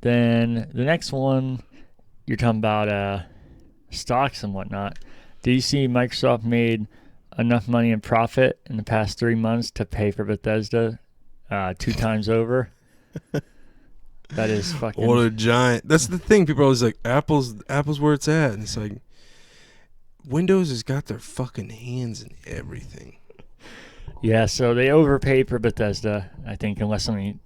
Then the next one, you're talking about stocks and whatnot. Do you see Microsoft made enough money in profit in the past 3 months to pay for Bethesda 2 times over? That is fucking. What a giant. That's the thing. People are always like, Apple's where it's at. And it's like, Windows has got their fucking hands in everything. Yeah, so they overpaid for Bethesda, I think, unless something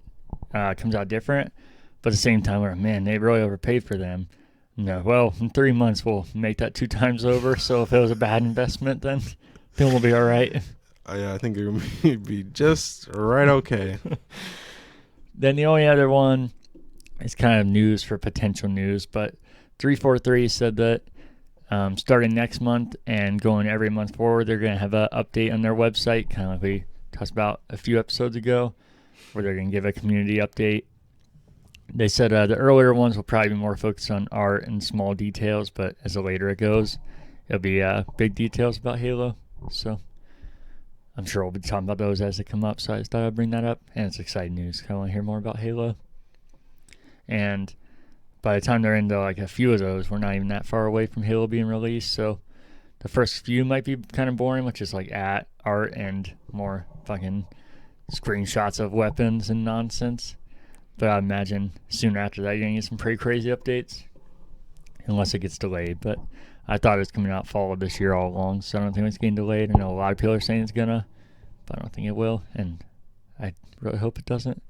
comes out different. But at the same time, we're, man, they really overpaid for them. No, well, in 3 months, we'll make that 2 times over. So if it was a bad investment, then we'll be all right. Yeah, I think they're going to be just right okay. Then the only other one is kind of news for potential news, but 343 said that starting next month and going every month forward, they're going to have an update on their website, kind of like we talked about a few episodes ago, where they're going to give a community update. They said the earlier ones will probably be more focused on art and small details, but as the later it goes, it'll be big details about Halo. So I'm sure we'll be talking about those as they come up, so I just thought I'd bring that up. And it's exciting news. I want to hear more about Halo. And by the time they're into like a few of those, we're not even that far away from Halo being released. So the first few might be kind of boring, which is like art and more fucking screenshots of weapons and nonsense. But I imagine soon after that, you're going to get some pretty crazy updates. Unless it gets delayed. But I thought it was coming out fall of this year all along, so I don't think it's getting delayed. I know a lot of people are saying it's going to, but I don't think it will. And I really hope it doesn't.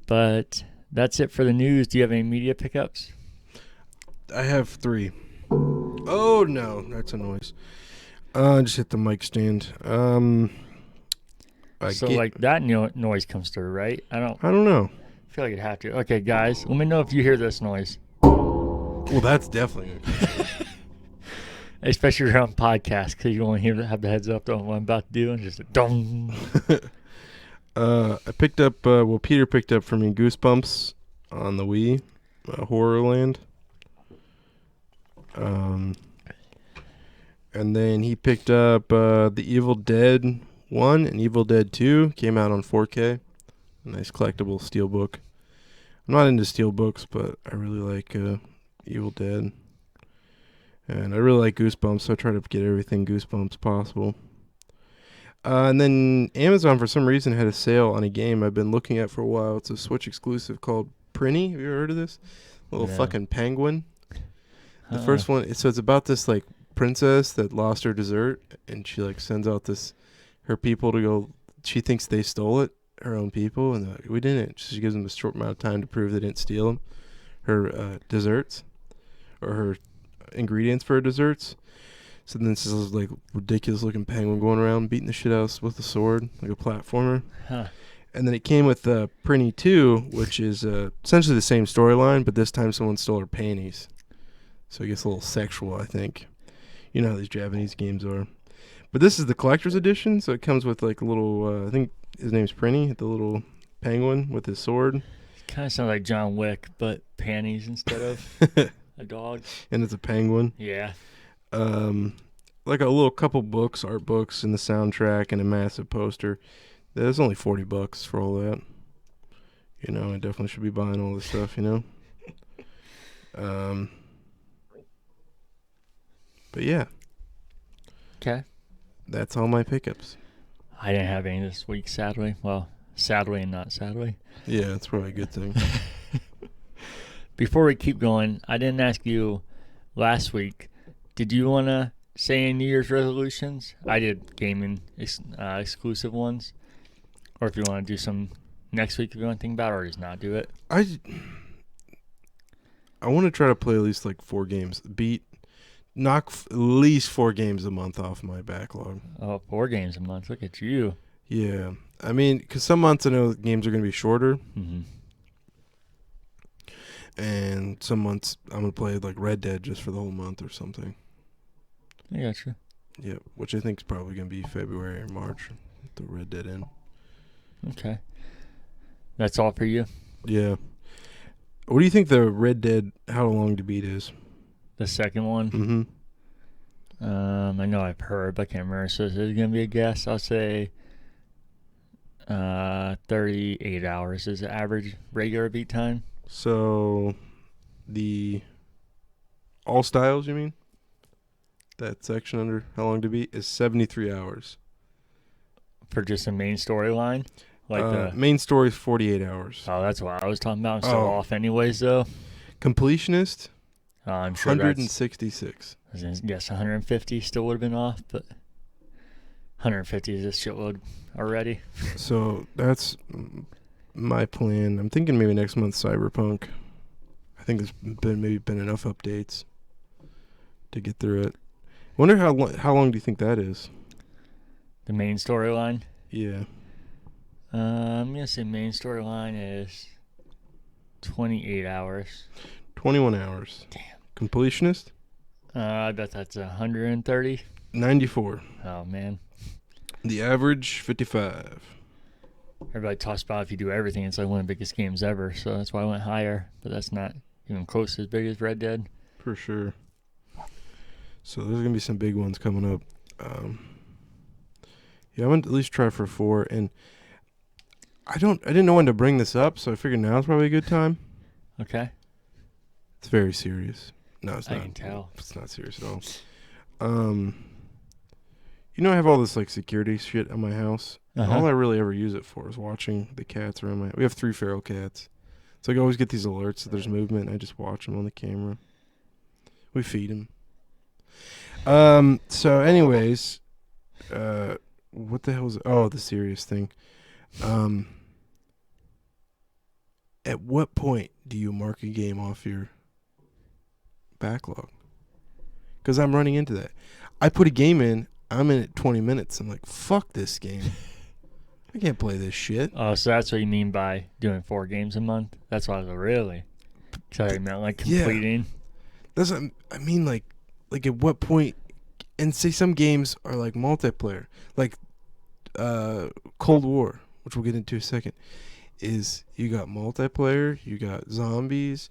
But that's it for the news. Do you have any media pickups? I have 3. Oh, no. That's a noise. I just hit the mic stand. Like that noise comes through, right? I don't know. I feel like it'd have to. Okay, guys, let me know if you hear this noise. Well, that's definitely especially if you're on podcast, because you only have the heads up on what I'm about to do and just a dong. I picked up, Peter picked up for me Goosebumps on the Wii, Horrorland. And then he picked up The Evil Dead 1 and Evil Dead 2. Came out on 4K. A nice collectible steelbook. I'm not into steelbooks, but I really like Evil Dead. And I really like Goosebumps, so I try to get everything Goosebumps possible. And then Amazon, for some reason, had a sale on a game I've been looking at for a while. It's a Switch exclusive called Prinny. Have you ever heard of this? Little fucking penguin. The first one, so it's about this, like, princess that lost her dessert, and she, like, sends out her people to go, she thinks they stole it, her own people, and they're like, we didn't. She gives them a short amount of time to prove they didn't steal them. Her desserts, or her ingredients for her desserts. So then this is like ridiculous looking penguin going around beating the shit out of us with a sword, like a platformer. Huh. And then it came with Prinny 2, which is essentially the same storyline, but this time someone stole her panties. So it gets a little sexual, I think. You know how these Japanese games are. But this is the collector's edition, so it comes with like a little, I think his name's Prinny, the little penguin with his sword. Kind of sounds like John Wick, but panties instead of a dog. And it's a penguin. Yeah. Like a little couple books, art books, and the soundtrack, and a massive poster. There's only $40 for all that. You know, I definitely should be buying all this stuff, you know? But yeah. Okay. That's all my pickups. I didn't have any this week, sadly. Well, sadly and not sadly. Yeah, that's probably a good thing. Before we keep going, I didn't ask you last week. Did you want to say any New Year's resolutions? I did gaming exclusive ones. Or if you want to do some next week if you want to think about it, or just not do it. I want to try to play at least like 4 games. Knock at least 4 games a month off my backlog. Oh, 4 games a month. Look at you. Yeah. I mean, because some months I know the games are going to be shorter. Mm-hmm. And some months I'm going to play like Red Dead just for the whole month or something. I got you. Yeah, which I think is probably going to be February or March. The Red Dead in. Okay. That's all for you? Yeah. What do you think the Red Dead How Long to Beat is? The second one? Mm-hmm. I know I've heard, but I can't remember. So is it going to be a guess? I'll say 38 hours is the average regular beat time. So, the all styles, you mean? That section under How Long to Beat is 73 hours. For just the main storyline? Like the main story is 48 hours. Oh, that's what I was talking about. I'm still off anyways, though. Completionist, I'm sure 166. I was going to guess 150 still would have been off, but 150 is a shitload already. So that's my plan. I'm thinking maybe next month Cyberpunk. I think there's been enough updates to get through it. Wonder how long do you think that is? The main storyline? Yeah. I'm going to say main storyline is 28 hours. 21 hours. Damn. Completionist? I bet that's 130. 94. Oh, man. The average, 55. Everybody talks about if you do everything, it's like one of the biggest games ever, so that's why I went higher. But that's not even close to as big as Red Dead. For sure. So there's going to be some big ones coming up. Yeah, I'm going to at least try for 4. And I didn't know when to bring this up, so I figured now's probably a good time. Okay. It's very serious. No, it's not. I can tell. It's not serious at all. You know, I have all this like security shit at my house. Uh-huh. All I really ever use it for is watching the cats around we have 3 feral cats. So I always get these alerts that there's movement, and I just watch them on the camera. We feed them. So anyways, what the hell was it? Oh, the serious thing. At what point do you mark a game off your backlog? Because I'm running into that. I put a game in, I'm in it 20 minutes. I'm like, fuck this game. I can't play this shit. Oh, so that's what you mean by doing 4 games a month? That's what I was really. Sorry, meant like completing. Yeah. That's what I mean, like at what point? And say some games are like multiplayer, like Cold War, which we'll get into in a second. Is you got multiplayer, you got zombies.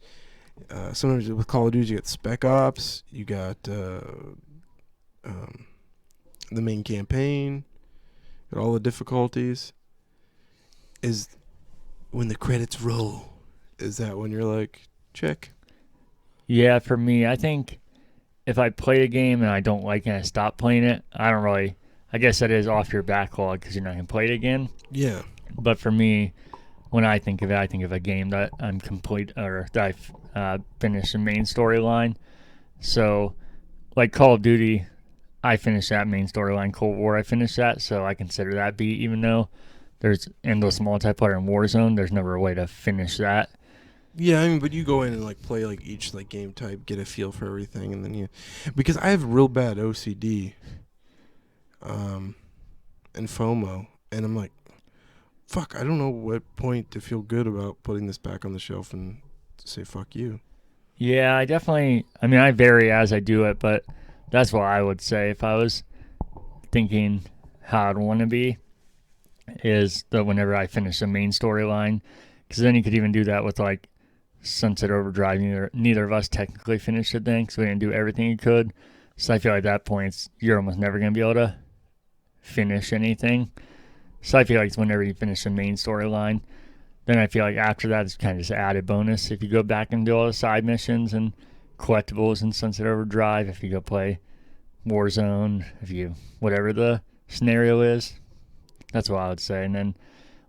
Sometimes with Call of Duty, you got Spec Ops, you got the main campaign, got all the difficulties. Is when the credits roll, is that when you're like, check? Yeah, for me, I think if I play a game and I don't like it and I stop playing it, I don't really, I guess that is off your backlog because you're not going to play it again. Yeah. But for me, when I think of it, I think of a game that I'm complete or that I've finished the main storyline. So, like Call of Duty, I finished that main storyline. Cold War, I finished that, so I consider that beat, even though there's endless multiplayer in Warzone. There's never a way to finish that. Yeah, I mean, but you go in and like play like each like game type, get a feel for everything, and then because I have real bad OCD, um, and FOMO, and I'm like, fuck, I don't know what point to feel good about putting this back on the shelf and say fuck you. Yeah, I mean, I vary as I do it, but that's what I would say if I was thinking how I'd want to be is that whenever I finish the main storyline, because then you could even do that with like Sunset Overdrive. Neither of us technically finished the thing, so we didn't do everything you could. So I feel like at that point, you're almost never going to be able to finish anything. So I feel like it's whenever you finish the main storyline. Then I feel like after that, it's kind of just an added bonus. If you go back and do all the side missions and collectibles in Sunset Overdrive, if you go play Warzone, if you, whatever the scenario is, that's what I would say. And then,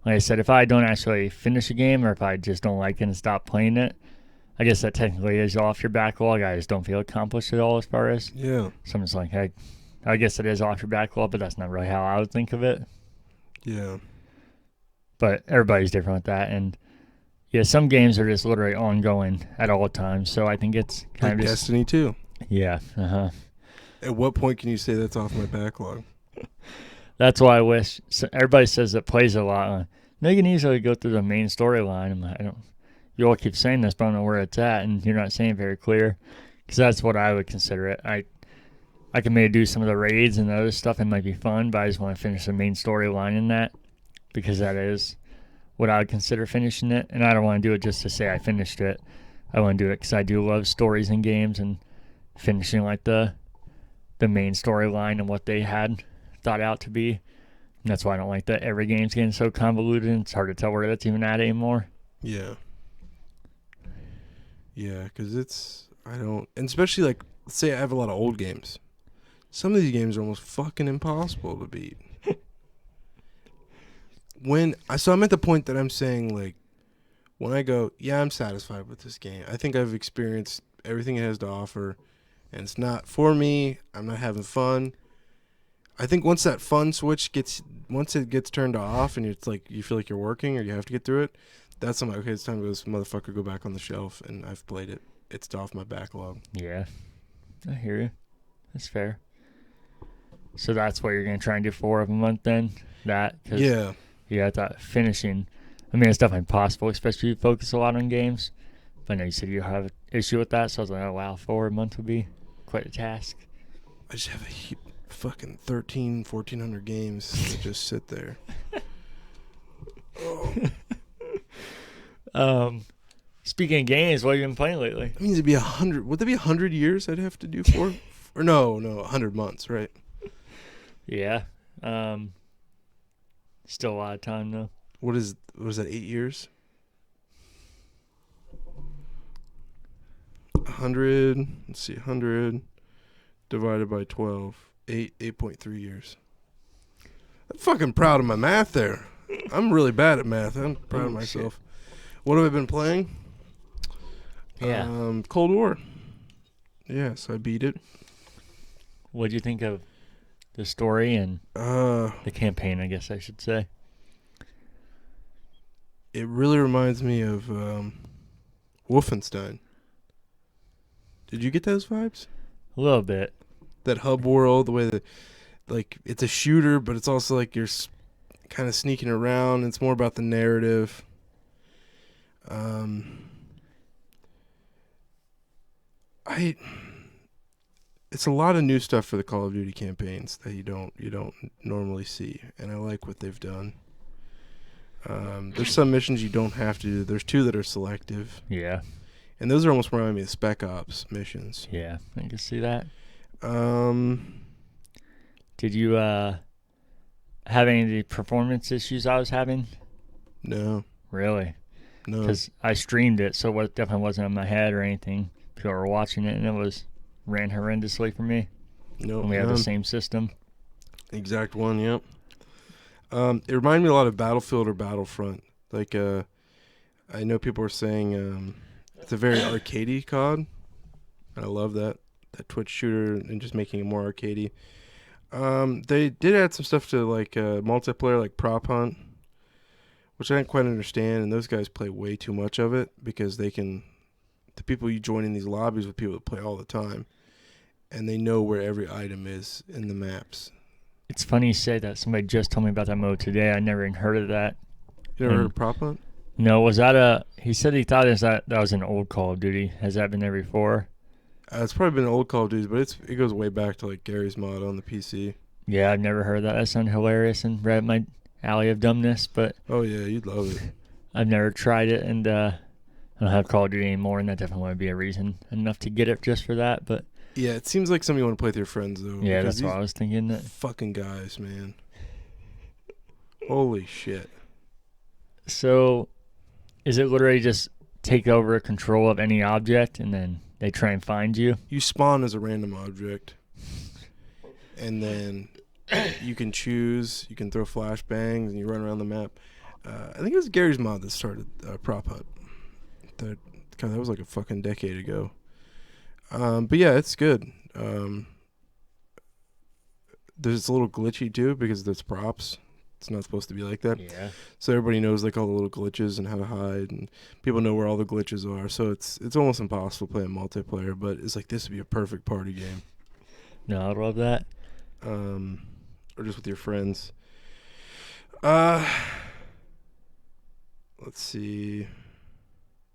like I said, if I don't actually finish a game or if I just don't like it and stop playing it, I guess that technically is off your backlog. I just don't feel accomplished at all as far as. Yeah. So I'm just like, hey, I guess it is off your backlog, but that's not really how I would think of it. Yeah. But everybody's different with that. And yeah, some games are just literally ongoing at all times. So I think it's kind Like of just. Destiny 2. Yeah. At what point can you say that's off my backlog? That's why I wish. So everybody says that plays a lot. No, you can easily go through the main storyline. I'm like, I don't. You all keep saying this, but I don't know where it's at, and you're not saying it very clear. Because that's what I would consider it. I can maybe do some of the raids and the other stuff. It might be fun, but I just want to finish the main storyline in that because that is what I would consider finishing it. And I don't want to do it just to say I finished it. I want to do it because I do love stories in games and finishing like the main storyline and what they had thought out to be. And that's why I don't like that every game's getting so convoluted. It's hard to tell where that's even at anymore. Yeah. Yeah, because I don't, and especially like, let's say I have a lot of old games. Some of these games are almost fucking impossible to beat. So I'm at the point that I'm saying, like, when I go, yeah, I'm satisfied with this game. I think I've experienced everything it has to offer, and it's not for me. I'm not having fun. I think once that fun switch gets turned off, and it's like you feel like you're working or you have to get through it, that's when I'm like, okay, it's time to this motherfucker go back on the shelf, and I've played it. It's off my backlog. Yeah, I hear you. That's fair. So that's what you're going to try and do 4 of a month then? Cause, Yeah. Yeah, I thought finishing, I mean, it's definitely possible, especially if you focus a lot on games. But I know you said you have an issue with that, so I was like, oh, wow, 4 a month would be quite a task. I just have a fucking 1,400 games that just sit there. Speaking of games, what have you been playing lately? That means it'd be 100. Would that be 100 years I'd have to do for? Or no, 100 months, right? Yeah. Still a lot of time though. What is that? 8 years? 100. Let's see, 100 divided by 12. 8.3 years. I'm fucking proud of my math there. I'm really bad at math. I'm proud of myself. Shit. What have I been playing? Yeah. Cold War. Yes, I beat it. What'd you think of the story and the campaign, I guess I should say? It really reminds me of Wolfenstein. Did you get those vibes? A little bit. That hub world, the way that, like, it's a shooter, but it's also like you're kind of sneaking around. It's more about the narrative. It's a lot of new stuff for the Call of Duty campaigns that you don't normally see, and I like what they've done. There's some missions you don't have to do. There's 2 that are selective. Yeah. And those are almost reminding me of Spec Ops missions. Yeah, I can see that. Did you have any of the performance issues I was having? No. Really? No. Because I streamed it, so it definitely wasn't in my head or anything. People were watching it, and it ran horrendously for me. No. And we have the same system. Exact one, yep. It reminded me a lot of Battlefield or Battlefront. Like, I know people are saying it's a very arcadey COD. I love that Twitch shooter and just making it more arcadey. They did add some stuff to like multiplayer, like Prop Hunt, which I didn't quite understand. And those guys play way too much of it because they can. The people you join in these lobbies with people that play all the time, and they know where every item is in the maps. It's funny you say that. Somebody just told me about that mode today. I never even heard of that. You never heard of prop hunt? No, was that a? He said he thought that was an old Call of Duty. Has that been there before? It's probably been old Call of Duty, but it goes way back to like Gary's mod on the PC. Yeah, I've never heard that. That sounds hilarious and right up my alley of dumbness. But Oh yeah, you'd love it. I've never tried it, and I don't have Call of Duty anymore, and that definitely would be a reason enough to get it just for that. But Yeah, it seems like something you want to play with your friends though. yeah, because that's what I was thinking. That fucking guys, man. Holy shit. So, is it literally just take over control of any object and then they try and find you? You spawn as a random object, and then you can choose. You can throw flashbangs, and you run around the map. I think it was Gary's mod that started prop hunt. God, that was like a fucking decade ago. But yeah, it's good. There's a little glitchy too because there's props. It's not supposed to be like that. Yeah. So everybody knows like all the little glitches and how to hide, and people know where all the glitches are. So it's almost impossible to play in multiplayer. But it's like this would be a perfect party game. No, I love that. Or just with your friends. Let's see.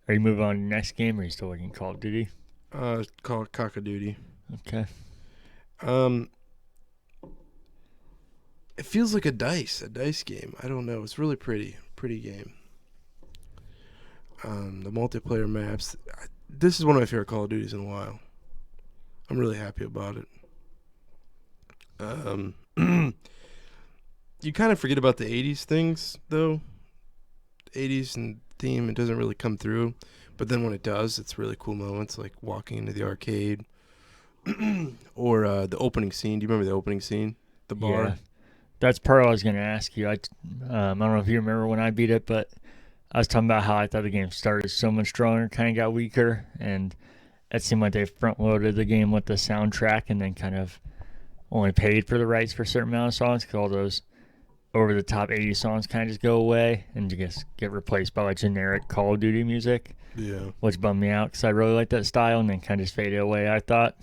Are you moving on to the next game, or are you still looking Call of Duty? Call it Cock of Duty. Okay. It feels like a dice game. I don't know. It's really pretty game. The multiplayer maps. This is one of my favorite Call of Duties in a while. I'm really happy about it. You kind of forget about the 80s things, though. 80s and theme, it doesn't really come through. But then when it does, it's really cool moments, like walking into the arcade. Or the opening scene. Do you remember the opening scene? The bar? Yeah. That's part I was going to ask you. I don't know if you remember when I beat it, but I was talking about how I thought the game started so much stronger, kind of got weaker, and it seemed like they front-loaded the game with the soundtrack and then kind of only paid for the rights for a certain amount of songs because all those over-the-top 80 songs kind of just go away and just get replaced by like generic Call of Duty music. Yeah. Which bummed me out because I really liked that style and then kind of just faded away, I thought.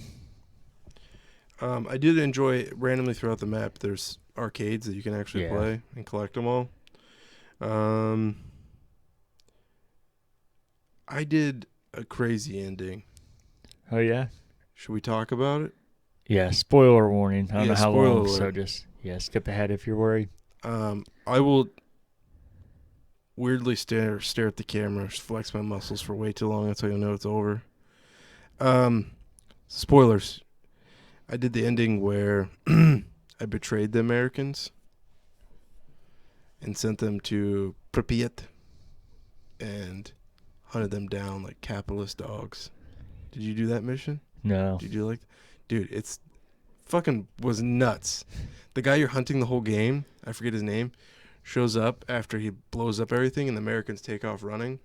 I did enjoy randomly throughout the map. There's arcades that you can actually play and collect them all. I did a crazy ending. Oh, yeah? Should we talk about it? Yeah, spoiler warning. I don't know how long, alert. so just, skip ahead if you're worried. I will weirdly stare at the camera, flex my muscles for way too long until you'll know it's over. Spoilers. I did the ending where I betrayed the Americans and sent them to Pripyat and hunted them down like capitalist dogs. Did you do that mission? No. Did you like Dude, it's fucking was nuts. The guy you're hunting the whole game, I forget his name, shows up after he blows up everything and the Americans take off running.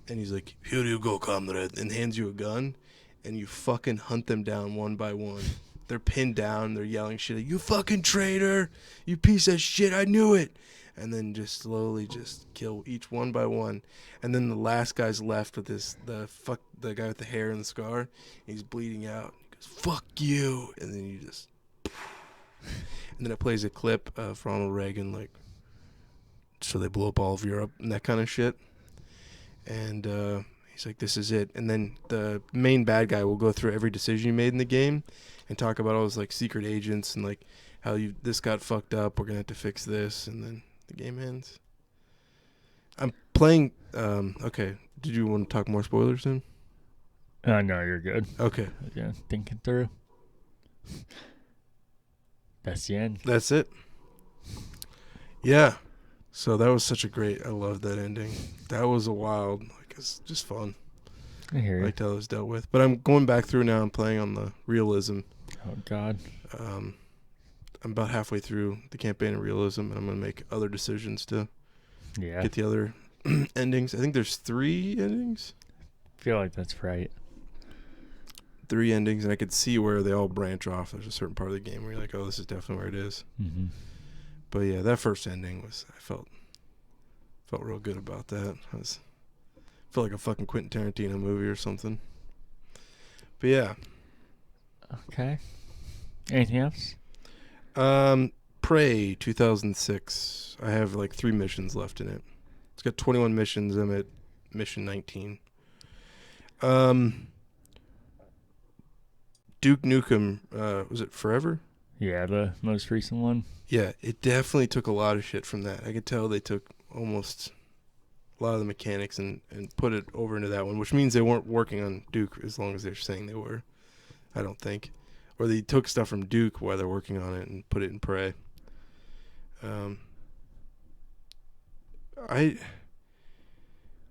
And he's like, "Here you go, comrade," and hands you a gun. And you fucking hunt them down one by one. They're pinned down. They're yelling shit. Like, "You fucking traitor. You piece of shit. I knew it." And then just slowly just kill each one by one. And then the last guy's left with the guy with the hair and the scar. He's bleeding out. He goes, "Fuck you." And then you just... And then it plays a clip of Ronald Reagan, like, so they blow up all of Europe and that kind of shit. And he's like, "This is it." And then the main bad guy will go through every decision you made in the game and talk about all his like secret agents and like how this got fucked up. We're gonna have to fix this, and then the game ends. I'm playing. Okay. Did you want to talk more spoilers then? No, you're good. Okay. Yeah, thinking through. That's the end. That's it. Yeah. So that was such a great. I loved that ending. That was a wild. Like, it's just fun. I hear I you. liked how it was dealt with. But I'm going back through now. I'm playing on the realism. Oh, God. I'm about halfway through the campaign of realism, and I'm going to make other decisions to get the other endings. I think there's 3 endings. I feel like that's right. 3 endings, and I could see where they all branch off. There's a certain part of the game where you're like, "Oh, this is definitely where it is." Mm-hmm. But yeah, that first ending was, I felt Felt real good about that. Felt like a fucking Quentin Tarantino movie or something. But yeah. Okay. Anything else? Prey 2006. I have like 3 missions left in it. It's got 21 missions. I'm at mission 19. Duke Nukem, was it Forever? Yeah, the most recent one. Yeah, it definitely took a lot of shit from that. I could tell they took almost a lot of the mechanics and put it over into that one, which means they weren't working on Duke as long as they're saying they were. I don't think. Or they took stuff from Duke while they're working on it and put it in Prey. Do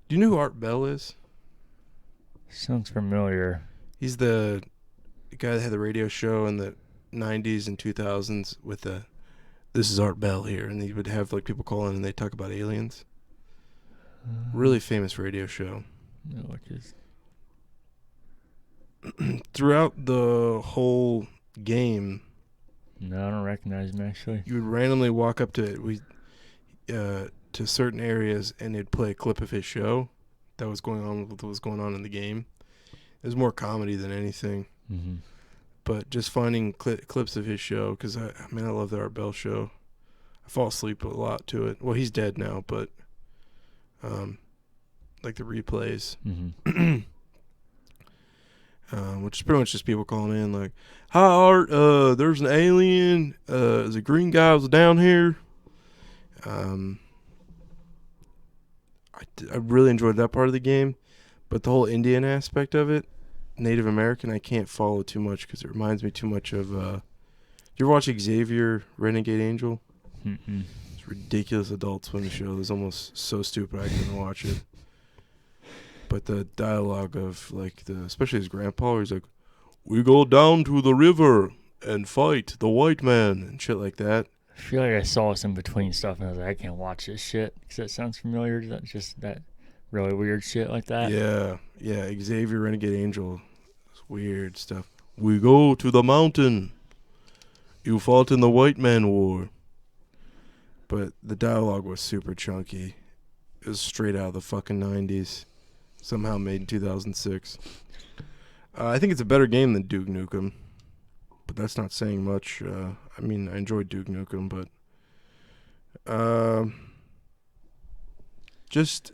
you know who Art Bell is? Sounds familiar. He's the guy that had the radio show in the 90s and 2000s with the "This is Art Bell here," and he would have like people call in and they talk about aliens. Really famous radio show. No, just Throughout the whole game, no, I don't recognize him actually. you would randomly walk up to to certain areas and it'd play a clip of his show that was going on with what was going on in the game. It was more comedy than anything. Mm-hmm. But just finding clips of his show, because I love the Art Bell show. I fall asleep a lot to it. Well, he's dead now, but like the replays, Mm-hmm. which is pretty much just people calling in like, "Hi Art, there's an alien. There's a green guy was down here." I really enjoyed that part of the game, but the whole Indian aspect of it, Native American, I can't follow too much because it reminds me too much of. You ever watch Xavier Renegade Angel? Mm-hmm. It's ridiculous Adult Swim show. It was almost so stupid I couldn't watch it. But the dialogue of like especially his grandpa, where he's like, "We go down to the river and fight the white man," and shit like that. I feel like I saw some between stuff and I was like, I can't watch this shit because that sounds familiar. Is that just that really weird shit like that? Yeah. Xavier Renegade Angel. It's weird stuff. "We go to the mountain. You fought in the white man war." But the dialogue was super chunky. It was straight out of the fucking 90s. Somehow made in 2006. I think it's a better game than Duke Nukem. But that's not saying much. I enjoyed Duke Nukem, but just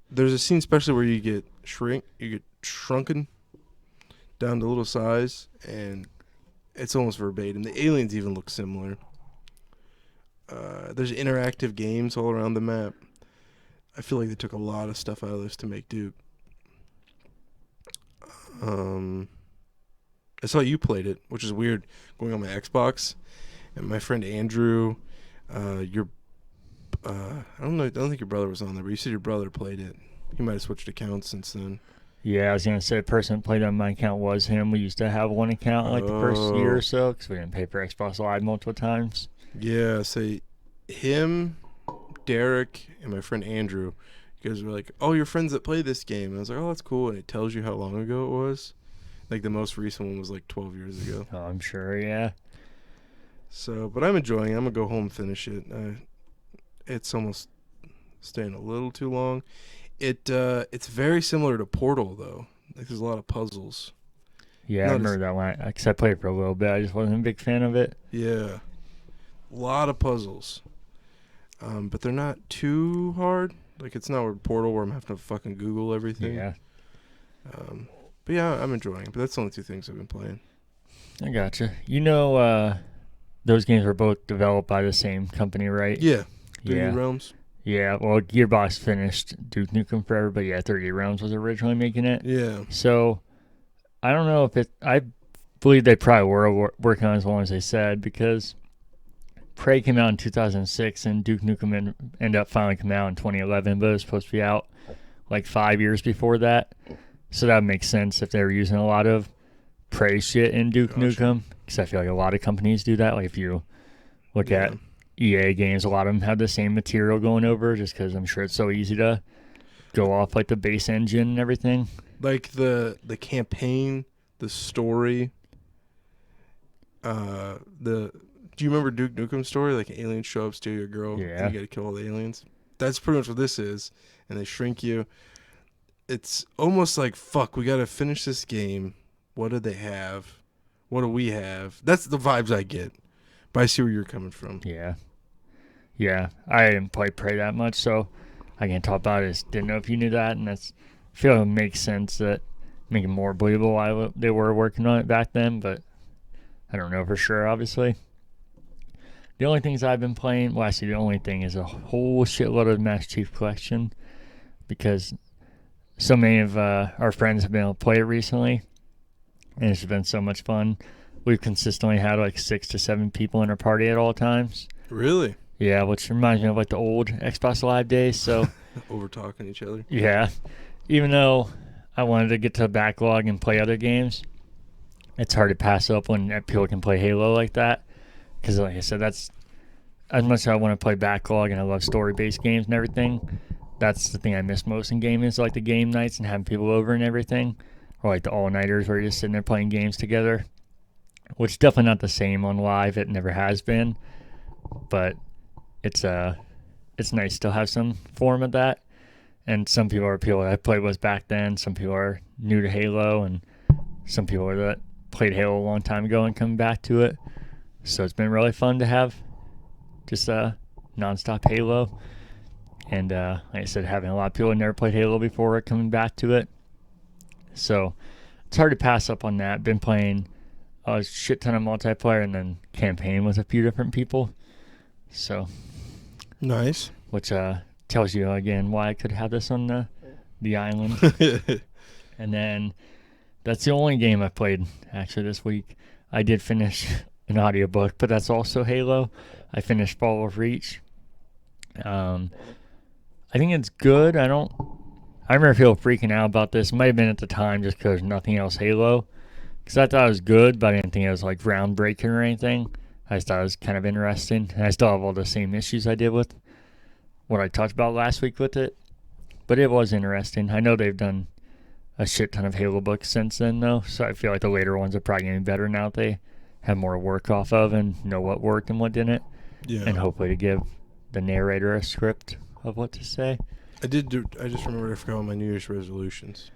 there's a scene especially where you get shrunken down to little size, and it's almost verbatim. The aliens even look similar. There's interactive games all around the map. I feel like they took a lot of stuff out of this to make Duke. I saw you played it, which is weird, going on my Xbox, and my friend Andrew, I don't think your brother was on there, but you said your brother played it. He might have switched accounts since then. Yeah, I was going to say the person that played on my account was him. We used to have one account like the first year or so because we didn't pay for Xbox Live multiple times. Yeah, say him, Derek, and my friend Andrew, you guys were like, "Oh, your friends that play this game." And I was like, "Oh, that's cool." And it tells you how long ago it was. Like the most recent one was like 12 years ago. Oh, I'm sure, yeah. So, but I'm enjoying it. I'm going to go home and finish it. It's almost staying a little too long. It's very similar to Portal, though. Like there's a lot of puzzles. Yeah, I remember that one. Because I played it for a little bit. I just wasn't a big fan of it. Yeah. A lot of puzzles. But they're not too hard. Like it's not with Portal where I'm having to fucking Google everything. Yeah. But yeah, I'm enjoying it. But that's the only 2 things I've been playing. I gotcha. You know, those games were both developed by the same company, right? Yeah. 3D Yeah. Realms. Yeah, well, Gearbox finished Duke Nukem Forever, but yeah, 30 Realms was originally making it. Yeah. So, I don't know if I believe they probably were working on it as long as they said, because Prey came out in 2006 and Duke Nukem ended up finally coming out in 2011, but it was supposed to be out like 5 years before that. So that would make sense if they were using a lot of Prey shit in Duke Nukem, because I feel like a lot of companies do that. Like if you look at EA games, a lot of them have the same material going over, just because I'm sure it's so easy to go off like the base engine and everything. Like the campaign, the story. Do you remember Duke Nukem's story? Like aliens show up, steal your girl, Yeah. and you got to kill all the aliens. That's pretty much what this is. And they shrink you. It's almost like, fuck, we got to finish this game. What do they have? What do we have? That's the vibes I get. But I see where you're coming from. Yeah. Yeah. I didn't play Prey that much, so I can't talk about it. I just didn't know if you knew that, and I feel it makes sense that make it more believable why they were working on it back then, but I don't know for sure, obviously. The only things I've been playing, well, actually, the only thing is a whole shitload of Master Chief Collection, because so many of our friends have been able to play it recently, and it's been so much fun. We've consistently had like 6 to 7 people in our party at all times. Really? Yeah, which reminds me of like the old Xbox Live days. So over talking each other. Yeah, even though I wanted to get to backlog and play other games, it's hard to pass up when people can play Halo like that. Because like I said, that's as much as I want to play backlog and I love story-based games and everything. That's the thing I miss most in gaming is like the game nights and having people over and everything, or like the all-nighters where you're just sitting there playing games together. Which is definitely not the same on live. It never has been, but it's nice to have some form of that. And some people are people that I played with back then. Some people are new to Halo, and some people are that played Halo a long time ago and coming back to it. So it's been really fun to have just nonstop Halo. And like I said, having a lot of people who never played Halo before coming back to it. So it's hard to pass up on that. Been playing a shit ton of multiplayer and then campaign with a few different people. So nice. Which tells you again why I could have this on the island. And then that's the only game I played actually this week. I did finish an audiobook, but that's also Halo. I finished Fall of Reach. I think it's good. I remember feeling freaking out about this. It might have been at the time just because nothing else Halo. Because I thought it was good, but I didn't think it was like groundbreaking or anything. I just thought it was kind of interesting. And I still have all the same issues I did with what I talked about last week with it. But it was interesting. I know they've done a shit ton of Halo books since then, though. So I feel like the later ones are probably getting better now that they have more work off of and know what worked and what didn't. Yeah. And hopefully to give the narrator a script of what to say. I just remembered I forgot all my New Year's resolutions.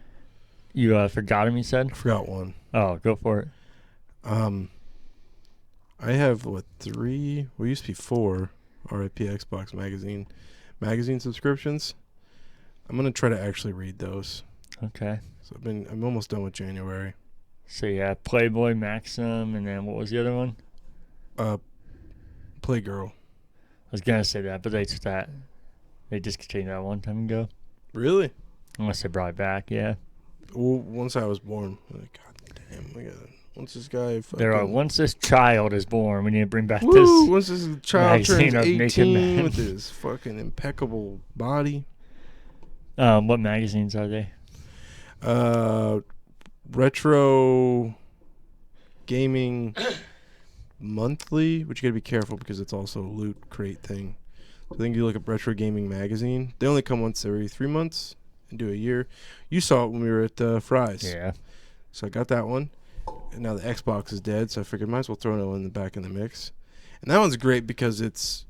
You forgot them, you said? I forgot one. Oh, go for it. I have, 3? Well, it used to be 4 RIP Xbox magazine subscriptions. I'm going to try to actually read those. Okay. So I'm almost done with January. So yeah, Playboy, Maxim, and then what was the other one? Playgirl. I was going to say that, but they discontinued that one time ago. Really? Unless they brought it back, yeah. Well, once I was born, like, God damn, once this guy fucking... They're like, once this child is born, we need to bring back once this child turns magazine 18 with his fucking impeccable body. What magazines are they? Retro Gaming Monthly, which you gotta be careful because it's also a loot crate thing. So I think you look up Retro Gaming Magazine. They only come once every 3 months and do a year. You saw it when we were at Fry's. Yeah. So I got that one. And now the Xbox is dead, so I figured might as well throw that one back in the mix. And that one's great because it's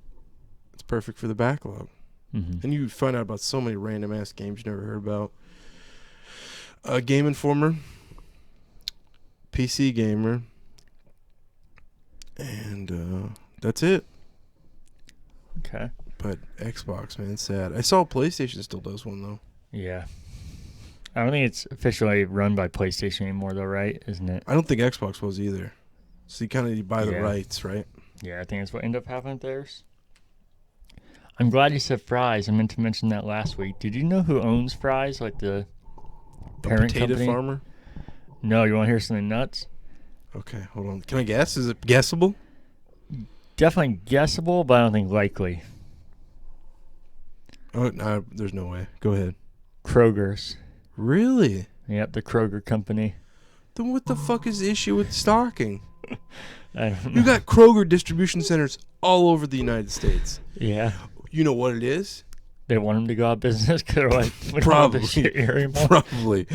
perfect for the backlog. Mm-hmm. And you find out about so many random ass games you never heard about. Game Informer, PC Gamer, and that's it. Okay. But Xbox, man, it's sad. I saw PlayStation still does one though. Yeah. I don't think it's officially run by PlayStation anymore, though, right? Isn't it? I don't think Xbox was either. So you buy the rights, right? Yeah, I think that's what ended up happening with theirs. I'm glad you said Fry's. I meant to mention that last week. Did you know who owns Fry's? Like the parent potato company? farmer? No, you want to hear something nuts? Okay, hold on. Can I guess? Is it guessable? Definitely guessable, but I don't think likely. Oh, no, there's no way. Go ahead. Kroger's. Really? Yep, the Kroger company. Then what the fuck is the issue with stocking? I don't know. You got Kroger distribution centers all over the United States. Yeah. You know what it is? They want them to go out of business because they're like, we don't Probably. want this shit here anymore. Probably.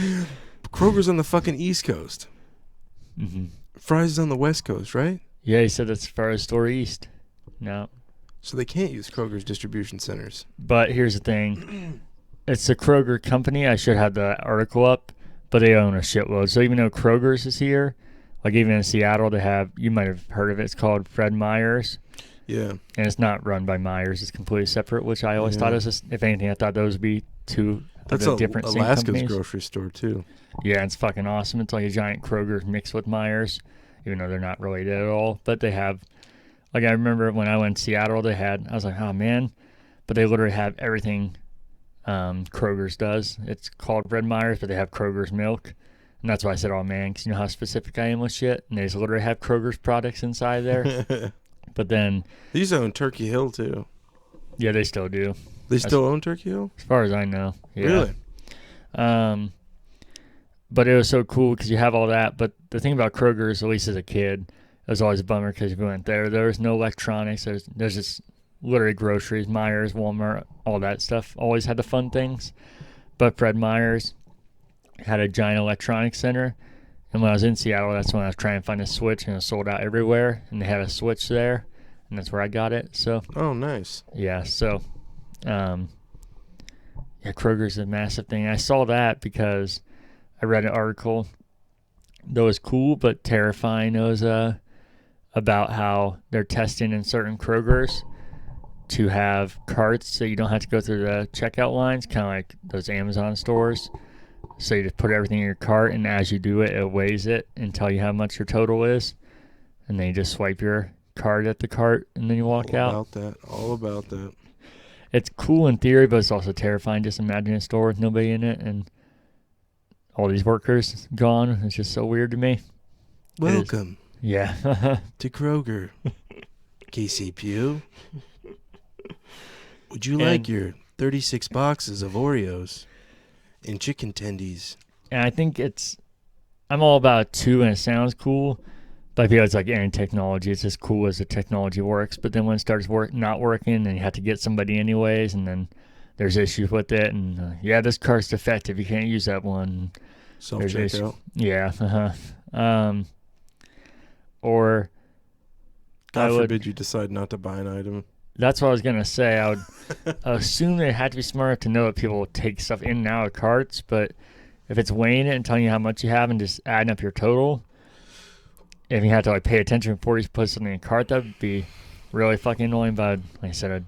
Kroger's on the fucking East Coast. Mm-hmm. Fry's is on the West Coast, right? Yeah, he said it's as far as store east. No. So they can't use Kroger's distribution centers. But here's the thing. It's the Kroger company. I should have the article up, but they own a shitload. So even though Kroger's is here, like even in Seattle, they have, you might have heard of it, it's called Fred Meyer's. Yeah. And it's not run by Myers. It's completely separate, which I always thought it was just, if anything, I thought those would be two That's different Alaska's companies. grocery store, too. Yeah, it's fucking awesome. It's like a giant Kroger mixed with Myers, even though they're not related at all. But they have, like I remember when I went to Seattle, I was like, oh man. But they literally have everything Kroger's does. It's called Fred Meyer's, but they have Kroger's milk. And that's why I said, oh man, because you know how specific I am with shit? And they just literally have Kroger's products inside there. But then... They used to own Turkey Hill, too. Yeah, they still do. They still own Turkey Hill? As far as I know. Yeah. Really? But it was so cool because you have all that. But the thing about Kroger's, at least as a kid, it was always a bummer because if you went there, there was no electronics. There's just literally groceries, Myers, Walmart, all that stuff. Always had the fun things. But Fred Meyer's had a giant electronics center. And when I was in Seattle, that's when I was trying to find a Switch, and it was sold out everywhere. And they had a Switch there, and that's where I got it. So. Oh, nice. Yeah, so, yeah, Kroger's a massive thing. I saw that because I read an article that was cool but terrifying. It was about how they're testing in certain Kroger's to have carts so you don't have to go through the checkout lines, kind of like those Amazon stores. So you just put everything in your cart, and as you do it, it weighs it and tell you how much your total is. And then you just swipe your card at the cart, and then you walk out. All about that. It's cool in theory, but it's also terrifying. Just imagine a store with nobody in it and all these workers gone. It's just so weird to me. Welcome. Yeah. To Kroger. Casey Pugh. Would you like your 36 boxes of Oreos and chicken tendies? And I think I'm all about it too, and it sounds cool. But I feel it's like any technology. It's as cool as the technology works. But then when it starts not working, then you have to get somebody anyways, and then there's issues with it. And this cart's defective. You can't use that one. Self-checkout. Yeah. Or God forbid you decide not to buy an item. That's what I was going to say. I would assume they had to be smart enough to know that people take stuff in and out of carts, but if it's weighing it and telling you how much you have and just adding up your total, if you had to like pay attention before you put something in a cart, that would be really fucking annoying. But like I said, I'd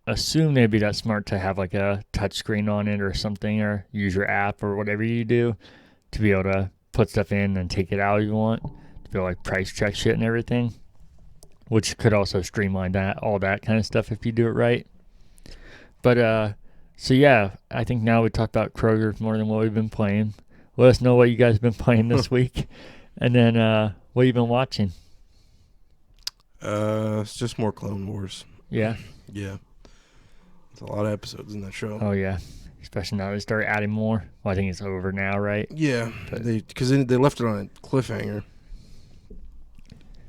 assume they'd be that smart to have like a touch screen on it or something, or use your app or whatever you do to be able to put stuff in and take it out if you want, to be able to like price check shit and everything. Which could also streamline all that kind of stuff if you do it right. But, so yeah, I think now we talked about Kroger more than what we've been playing. Let us know what you guys have been playing this week. And then, what you've been watching. It's just more Clone Wars. Yeah? Yeah. There's a lot of episodes in that show. Oh, yeah. Especially now they start adding more. Well, I think it's over now, right? Yeah. Because they left it on a cliffhanger.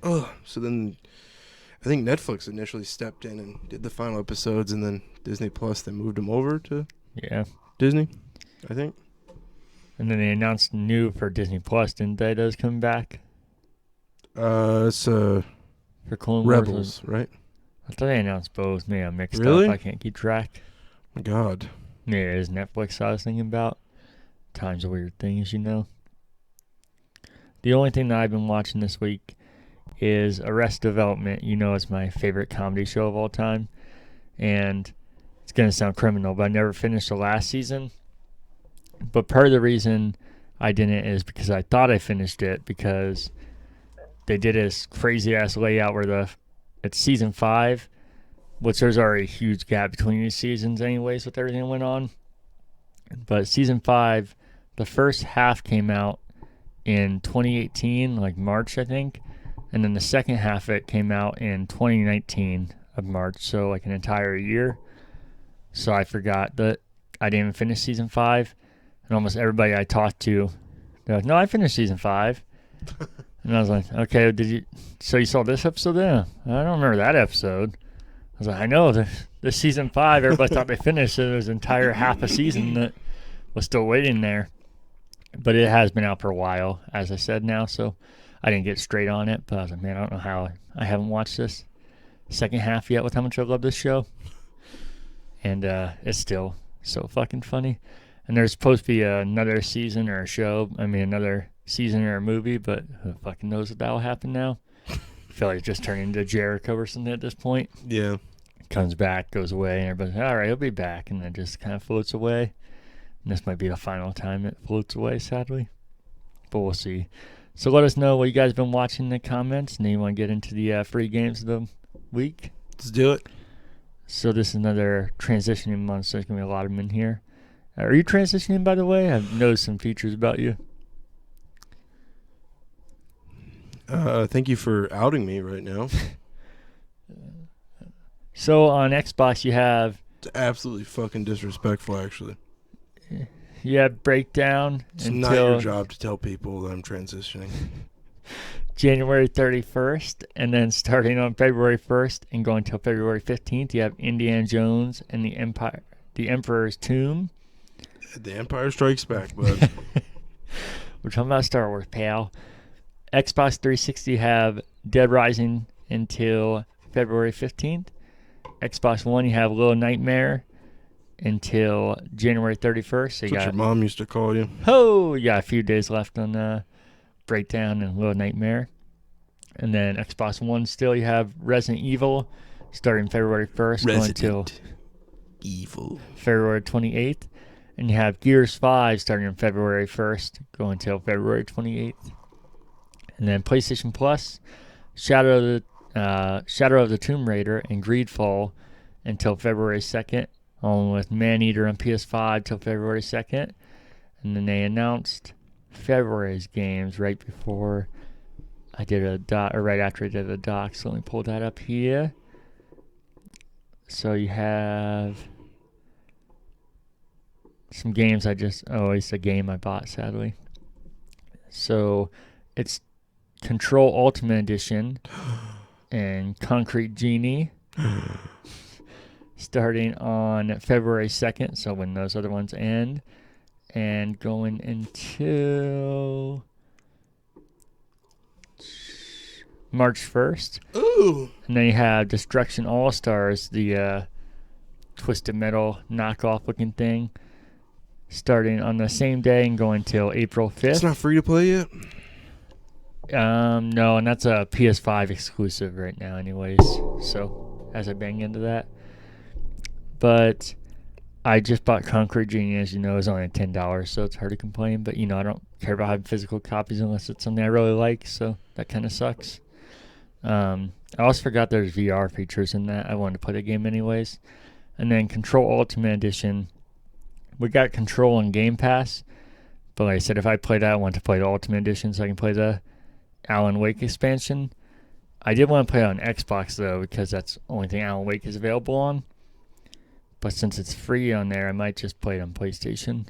Oh, so then... I think Netflix initially stepped in and did the final episodes, and then Disney Plus, they moved them over to Disney, I think. And then they announced new for Disney Plus, didn't they? Those coming back? It's for Clone Rebels, Wars, right? I thought they announced both. Maybe I'm mixed Really? up. I can't keep track. My God. Yeah, it is Netflix I was thinking about. Times of weird things, you know. The only thing that I've been watching this week is Arrested Development. You know, it's my favorite comedy show of all time. And it's going to sound criminal, but I never finished the last season. But part of the reason I didn't is because I thought I finished it, because they did this crazy-ass layout where it's season 5, which there's already a huge gap between these seasons anyways with everything that went on. But season 5, the first half came out in 2018, like March, I think. And then the second half of it came out in 2019 of March, so like an entire year. So I forgot that I didn't even finish season 5. And almost everybody I talked to, they're like, no, I finished season 5. And I was like, okay, so you saw this episode then? I don't remember that episode. I was like, I know, the season 5, everybody thought they finished, so there was an entire half a season that was still waiting there. But it has been out for a while, as I said now, so I didn't get straight on it, but I was like, man, I don't know how I haven't watched this. second half yet with how much I love this show. And it's still so fucking funny. And there's supposed to be another season or a show. I mean, another season or a movie, but who fucking knows if that'll happen now? I feel like it's just turning into Jericho or something at this point. Yeah. Comes back, goes away, and everybody's like, all right, he'll be back. And then just kind of floats away. And this might be the final time it floats away, sadly. But we'll see. So let us know what you guys have been watching in the comments. And then you want to get into the free games of the week. Let's do it. So this is another transitioning month, so there's going to be a lot of them in here. Are you transitioning, by the way? I've noticed some features about you. Thank you for outing me right now. So on Xbox, you have... It's absolutely fucking disrespectful, actually. You have Breakdown It's until not your job to tell people that I'm transitioning. January 31st, and then starting on February 1st and going till February 15th, you have Indiana Jones and the Emperor's Tomb. The Empire Strikes Back, bud. We're talking about Star Wars, pal. Xbox 360 have Dead Rising until February 15th. Xbox One, you have Little Nightmare until January 31st. So That's what your mom used to call you. you got a few days left on Breakdown and Little Nightmare. And then Xbox One still, you have Resident Evil starting February 1st going till Evil. February 28th. And you have Gears 5 starting on February 1st going till February 28th. And then PlayStation Plus, Shadow of the Tomb Raider and Greedfall until February 2nd, along with Maneater on PS5 till February 2nd. And then they announced February's games right before I did a doc, or right after I did a doc. So let me pull that up here. So you have some games it's a game I bought, sadly. So it's Control Ultimate Edition and Concrete Genie starting on February 2nd, so when those other ones end, and going until March 1st. Ooh. And then you have Destruction All-Stars, the Twisted Metal knockoff looking thing, starting on the same day and going till April 5th. It's not free to play yet? No, and that's a PS5 exclusive right now anyways, so as I bang into that. But I just bought Concrete Genie, as you know, is only $10, so it's hard to complain. But, I don't care about having physical copies unless it's something I really like, so that kind of sucks. I also forgot there's VR features in that. I wanted to play the game anyways. And then Control Ultimate Edition. We got Control on Game Pass, but like I said, if I play that, I want to play the Ultimate Edition so I can play the Alan Wake expansion. I did want to play it on Xbox, though, because that's the only thing Alan Wake is available on. But since it's free on there, I might just play it on PlayStation.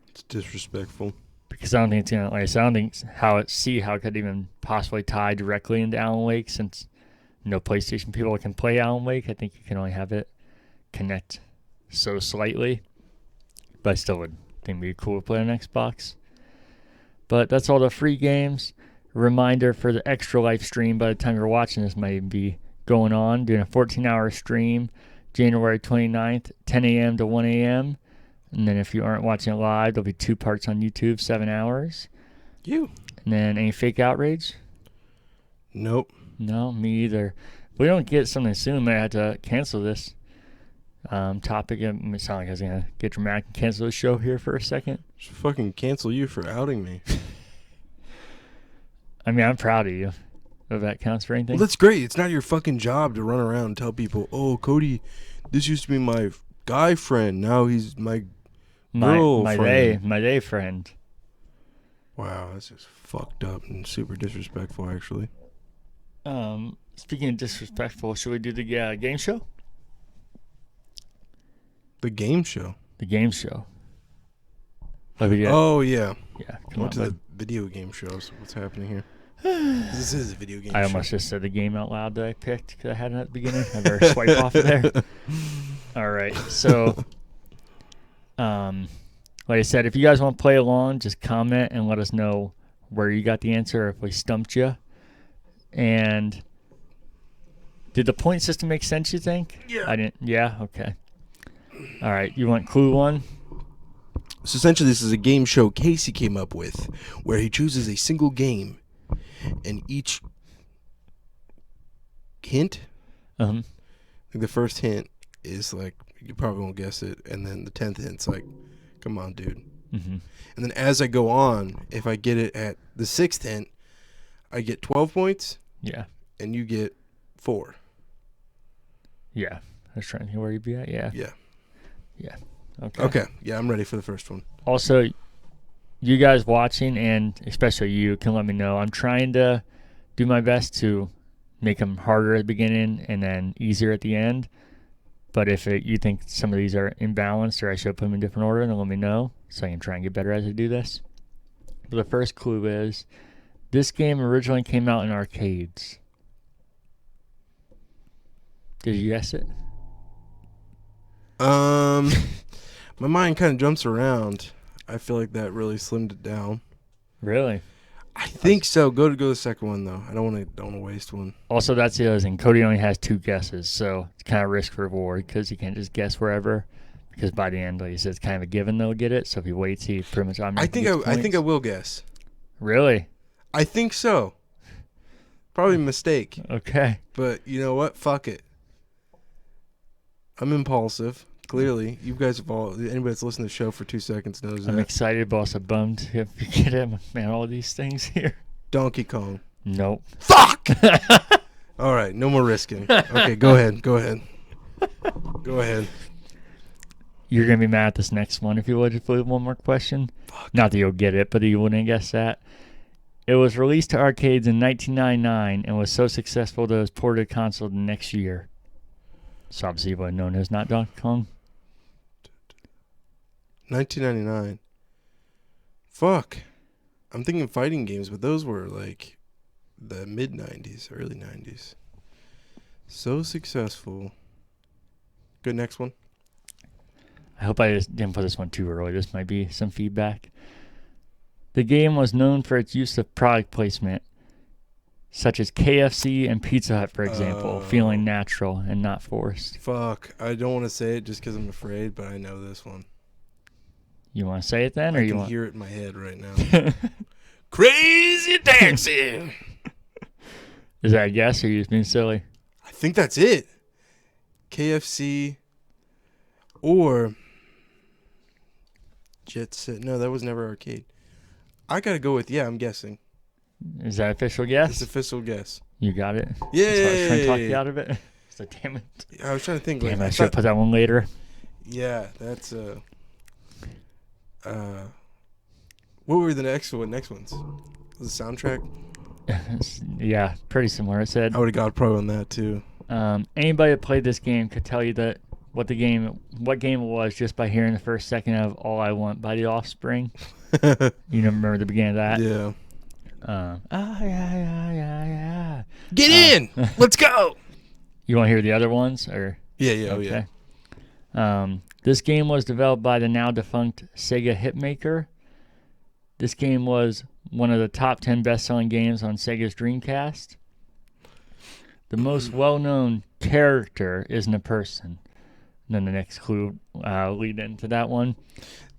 It's disrespectful. Because I don't think it's going to, like I said, I don't think how it could even possibly tie directly into Alan Wake, since no PlayStation people can play Alan Wake. I think you can only have it connect so slightly. But I still would think it'd be cool to play on Xbox. But that's all the free games. Reminder for the Extra Life stream, by the time you're watching this, might be going on, doing a 14-hour stream, January 29th, 10 a.m. to 1 a.m. And then if you aren't watching it live, there'll be 2 parts on YouTube, 7 hours. You. And then any fake outrage? Nope. No, me either. If we don't get something soon, I might have to cancel this topic. It might sound like I was going to get dramatic and cancel the show here for a second. Should fucking cancel you for outing me. I mean, I'm proud of you. If that counts for anything. Well, that's great. It's not your fucking job to run around and tell people, oh, Cody, this used to be my guy friend. Now he's my girlfriend. My day friend. Wow, that's just fucked up and super disrespectful, actually. Speaking of disrespectful, should we do the game show? The game show? The game show. Oh, yeah. Yeah, I went to the video game show, so what's happening here? This is a video game I show. almost just said the game out loud that I picked because I had it at the beginning. I better swipe off of there. All right, so like I said, if you guys want to play along, just comment and let us know where you got the answer, if we stumped you. And Did the point system make sense, you think? Yeah. I didn't. Yeah? Okay. All right. You want clue 1? So essentially, this is a game show Casey came up with, where he chooses a single game, and each hint, Uh-huh. like the first hint is like, you probably won't guess it, and then the 10th hint's like, come on, dude. Mm-hmm. And then as I go on, if I get it at the 6th hint, I get 12 points, Yeah. and you get 4. Yeah. I was trying to think where you'd be at. Yeah. Yeah. Yeah. Okay. Okay. Yeah, I'm ready for the first one. Also, you guys watching, and especially you, can let me know. I'm trying to do my best to make them harder at the beginning and then easier at the end. But if you think some of these are imbalanced or I should put them in different order, then let me know so I can try and get better as I do this. But the first clue is, this game originally came out in arcades. Did you guess it? My mind kind of jumps around. I feel like that really slimmed it down. Really? I think so. Go to the second one though. I don't want to waste one. Also, that's the other thing. Cody only has 2 guesses, so it's kind of risk reward because he can't just guess wherever. Because by the end, like he said, it's kind of a given they'll get it. So if he waits, he pretty much I think I will guess. Really? I think so. Probably a mistake, Okay. but you know what? Fuck it. I'm impulsive. Clearly, you guys have all. Anybody that's listened to the show for 2 seconds knows I'm that. excited, but also bummed if you get him. Man, all these things here. Donkey Kong. Nope. Fuck. All right, no more risking. Okay, go ahead. Go ahead. Go ahead. You're going to be mad at this next one if you would just put one more question. Fuck. Not that you'll get it, but you wouldn't guess that. It was released to arcades in 1999 and was so successful that it was ported to console the next year. So obviously you would have known it as not Donkey Kong. 1999. Fuck. I'm thinking fighting games, but those were like the mid 90s, early 90s. So successful. Good, next one. I hope I just didn't put this one too early. This might be some feedback. The game was known for its use of product placement, such as KFC and Pizza Hut, for example, feeling natural and not forced. Fuck. I don't want to say it just because I'm afraid, but I know this one. You want to say it then, or I you can want? hear it in my head right now. Crazy Taxi. Is that a guess, or are you just being silly? I think that's it. KFC or Jet Set. No, that was never arcade. I gotta go with I'm guessing. Is that official guess? It's official guess. You got it. Yay! That's why I was trying to talk you out of it. So damn it. I was trying to think. Damn, like, I should put that one later. Yeah, that's what were the next ones? Was the soundtrack? Yeah, pretty similar. It said I would have got pro on that too. anybody that played this game could tell you that what game it was just by hearing the first second of "All I Want" by The Offspring. You remember the beginning of that? Yeah. Yeah. Get in! Let's go! You want to hear the other ones, or? Yeah, Okay. This game was developed by the now defunct Sega hitmaker. This game was one of the top 10 best-selling games on Sega's Dreamcast. The most well-known character isn't a person. And then the next clue lead into that one.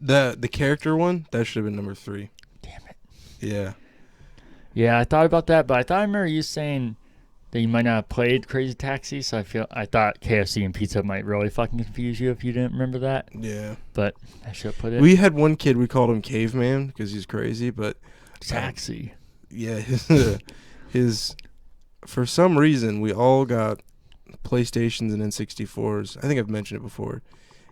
The character one, that should have been number 3. Damn it. Yeah. Yeah, I thought about that, but I remember you saying that you might not have played Crazy Taxi, so I thought KFC and Pizza might really fucking confuse you if you didn't remember that. Yeah. But I should have put it. We had one kid, we called him Caveman because he's crazy, but Taxi. yeah, his for some reason we all got PlayStations and N64s. I think I've mentioned it before.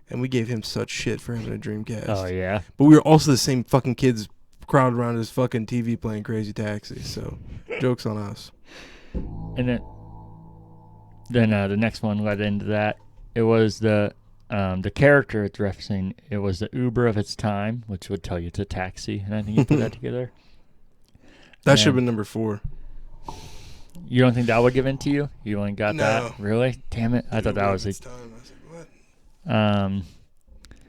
And we gave him such shit for having a Dreamcast. Oh yeah. But we were also the same fucking kids crowded around his fucking TV playing Crazy Taxi. So joke's on us. And then the next one led into that. It was the character it's referencing. It was the Uber of its time, which would tell you it's a taxi. And I think you put that together. That should have been number 4. You don't think that would give in to you? You only got No. that? Really? Damn it! I thought that was like. I was like, what?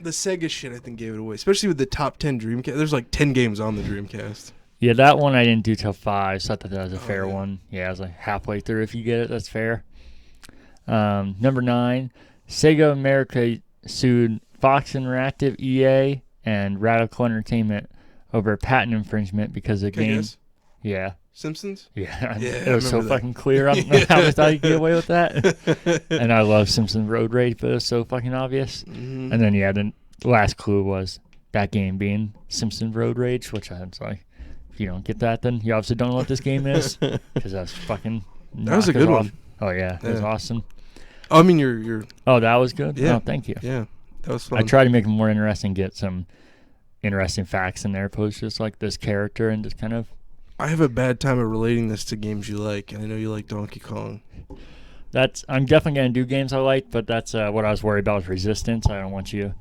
The Sega shit, I think, gave it away. Especially with the top 10 Dreamcast. There's like 10 games on the Dreamcast. Yeah, that one I didn't do till 5, so I thought that was a fair yeah. one. Yeah, I was like halfway through. If you get it, that's fair. Number 9, Sega America sued Fox Interactive, EA, and Radical Entertainment over patent infringement because the Can I game. guess? Yeah. Simpsons? Yeah, Yeah, it I was so remember that. fucking clear. I don't know how I thought you could get away with that. And I love Simpsons Road Rage, but it was so fucking obvious. Mhm. And then, yeah, the last clue was that game being Simpsons Road Rage, which I was like, if you don't get that, then you obviously don't know what this game is. Because that's fucking. That was a good one. Oh, yeah, it was Yeah. awesome. I mean, you're Oh, that was good? Yeah. Oh, thank you. yeah, that was fun. I try to make it more interesting, get some interesting facts in there, opposed to just like this character and just kind of. I have a bad time of relating this to games you like, and I know you like Donkey Kong. I'm definitely gonna do games I like, but that's what I was worried about with Resistance. I don't want you.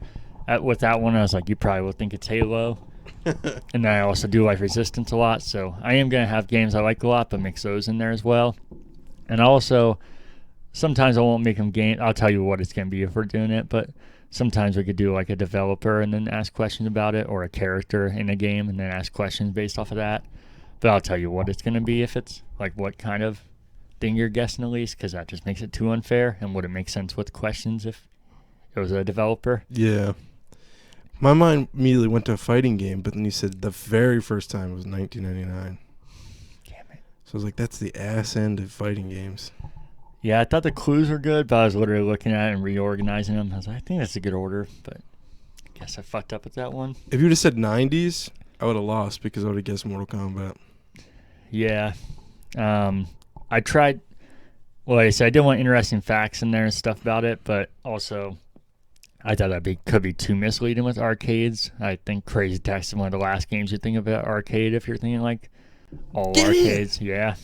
With that one, I was like, you probably will think it's Halo, and then I also do like Resistance a lot. So I am gonna have games I like a lot, but mix those in there as well. And also, sometimes I won't make them game. I'll tell you what it's gonna be if we're doing it, but sometimes we could do like a developer and then ask questions about it, or a character in a game and then ask questions based off of that. But I'll tell you what it's going to be if it's like what kind of thing you're guessing at least, because that just makes it too unfair. And would it make sense with questions if it was a developer? Yeah. My mind immediately went to a fighting game, but then you said the very first time was 1999. Damn it. So I was like, that's the ass end of fighting games. Yeah, I thought the clues were good, but I was literally looking at it and reorganizing them. I was like, I think that's a good order, but I guess I fucked up with that one. If you would have said 90s, I would have lost because I would have guessed Mortal Kombat. Yeah. I tried. Well, like I said, I did want interesting facts in there and stuff about it, but also I thought that could be too misleading with arcades. I think Crazy Taxi is one of the last games you think about arcade if you're thinking like all Get arcades. Yeah.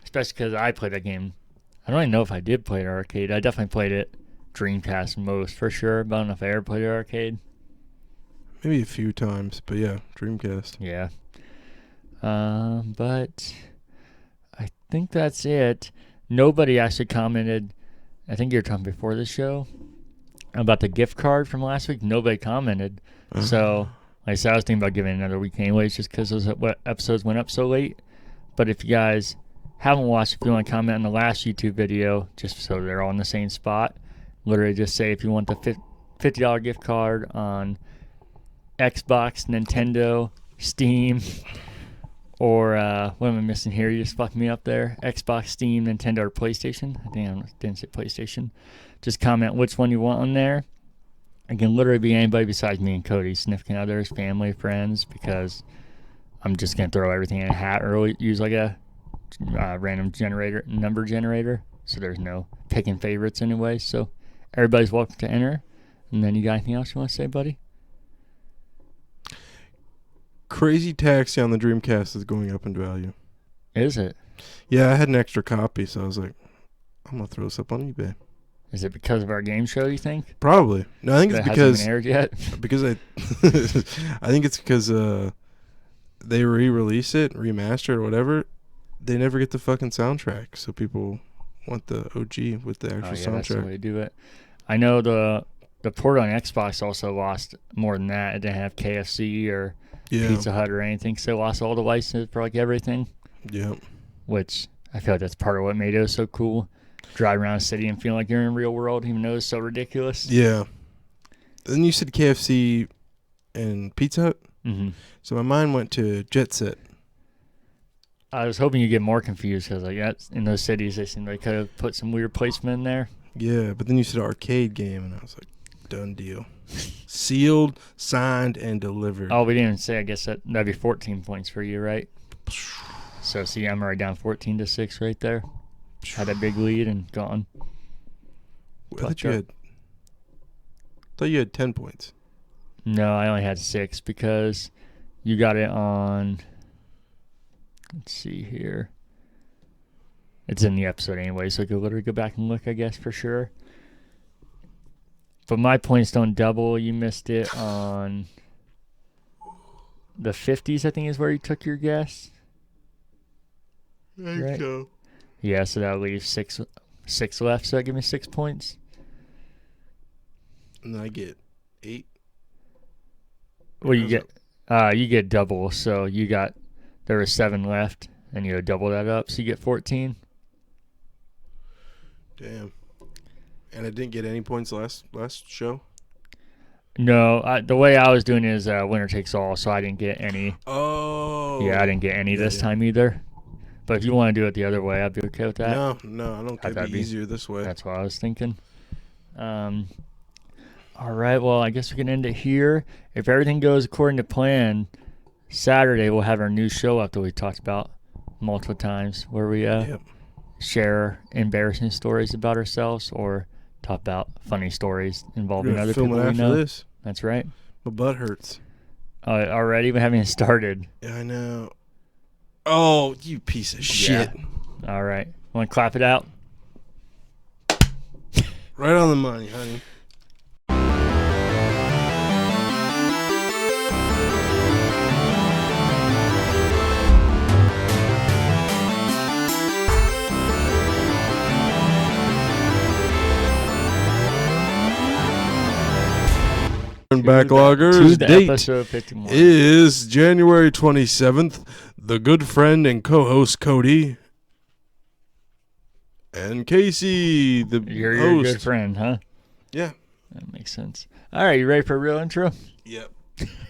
Especially because I played that game. I don't even know if I did play it arcade. I definitely played it Dreamcast most for sure, but I don't know if I ever played it arcade. Maybe a few times, but yeah, Dreamcast. Yeah. But I think that's it. Nobody actually commented. I think you were talking before the show about the gift card from last week. Nobody commented. So, like I said, I was thinking about giving it another week anyways, just because those episodes went up so late. But if you guys haven't watched, if you want to comment on the last YouTube video, just so they're all in the same spot, literally just say if you want the $50 gift card on Xbox, Nintendo, Steam, or what am I missing here? You just fucked me up there. Xbox, Steam, Nintendo, or PlayStation. I think I didn't say PlayStation. Just comment which one you want on there. It can literally be anybody besides me and Cody, significant others, family, friends, because I'm just going to throw everything in a hat or use like a random number generator. So there's no picking favorites anyway. So everybody's welcome to enter. And then you got anything else you want to say, buddy? Crazy Taxi on the Dreamcast is going up in value. Is it? Yeah, I had an extra copy, so I was like, I'm going to throw this up on eBay. Is it because of our game show, you think? Probably. No, I think it's That because hasn't been aired yet? because I think it's because they re-release it, remaster it, or whatever. They never get the fucking soundtrack, so people want the OG with the actual soundtrack. That's the way to do it. I know the port on Xbox also lost more than that. It didn't have KFC or Pizza Hut or anything, so it lost all the licenses for like everything. Yeah. Which I feel like that's part of what made it so cool. Drive around the city and feel like you're in the real world, even though it's so ridiculous. Yeah. Then you said KFC and Pizza Hut? Mm-hmm. So my mind went to Jet Set. I was hoping you get more confused because, like, in those cities, they seem they could have put some weird placement in there. Yeah, but then you said arcade game, and I was like, done deal. Sealed, signed, and delivered. Oh, we didn't even say. I guess that'd be 14 points for you, right? So, see, I'm already down 14-6 right there. Had a big lead and gone. I thought you had 10 points. No, I only had 6 because you got it on. Let's see here. It's in the episode anyway, so I could literally go back and look, I guess, for sure. But my points don't double. You missed it on the 50s, I think is where you took your guess. Right? So. Yeah, so that leaves six left, so that gives me 6 points. And then I get 8. Well, you get double, so there were 7 left, and you double that up, so you get 14. Damn. And I didn't get any points last show? No, the way I was doing it is winner takes all, so I didn't get any. Oh. Yeah, I didn't get any this time either. But if you want to do it the other way, I'd be okay with that. No, I don't think it'd be easier this way. That's what I was thinking. All right, well, I guess we can end it here. If everything goes according to plan, Saturday we'll have our new show up that we talked about multiple times, where we share embarrassing stories about ourselves or talk about funny stories involving other people we know. This. That's right. My butt hurts. Already? We haven't even started. Yeah, I know. Oh, you piece of shit. All right. Want to clap it out? Right on the money, honey. Backloggers date episode 51. is January 27th. The good friend and co-host Cody and Casey, the You're host. your good friend, huh? Yeah. That makes sense. All right, you ready for a real intro? Yep.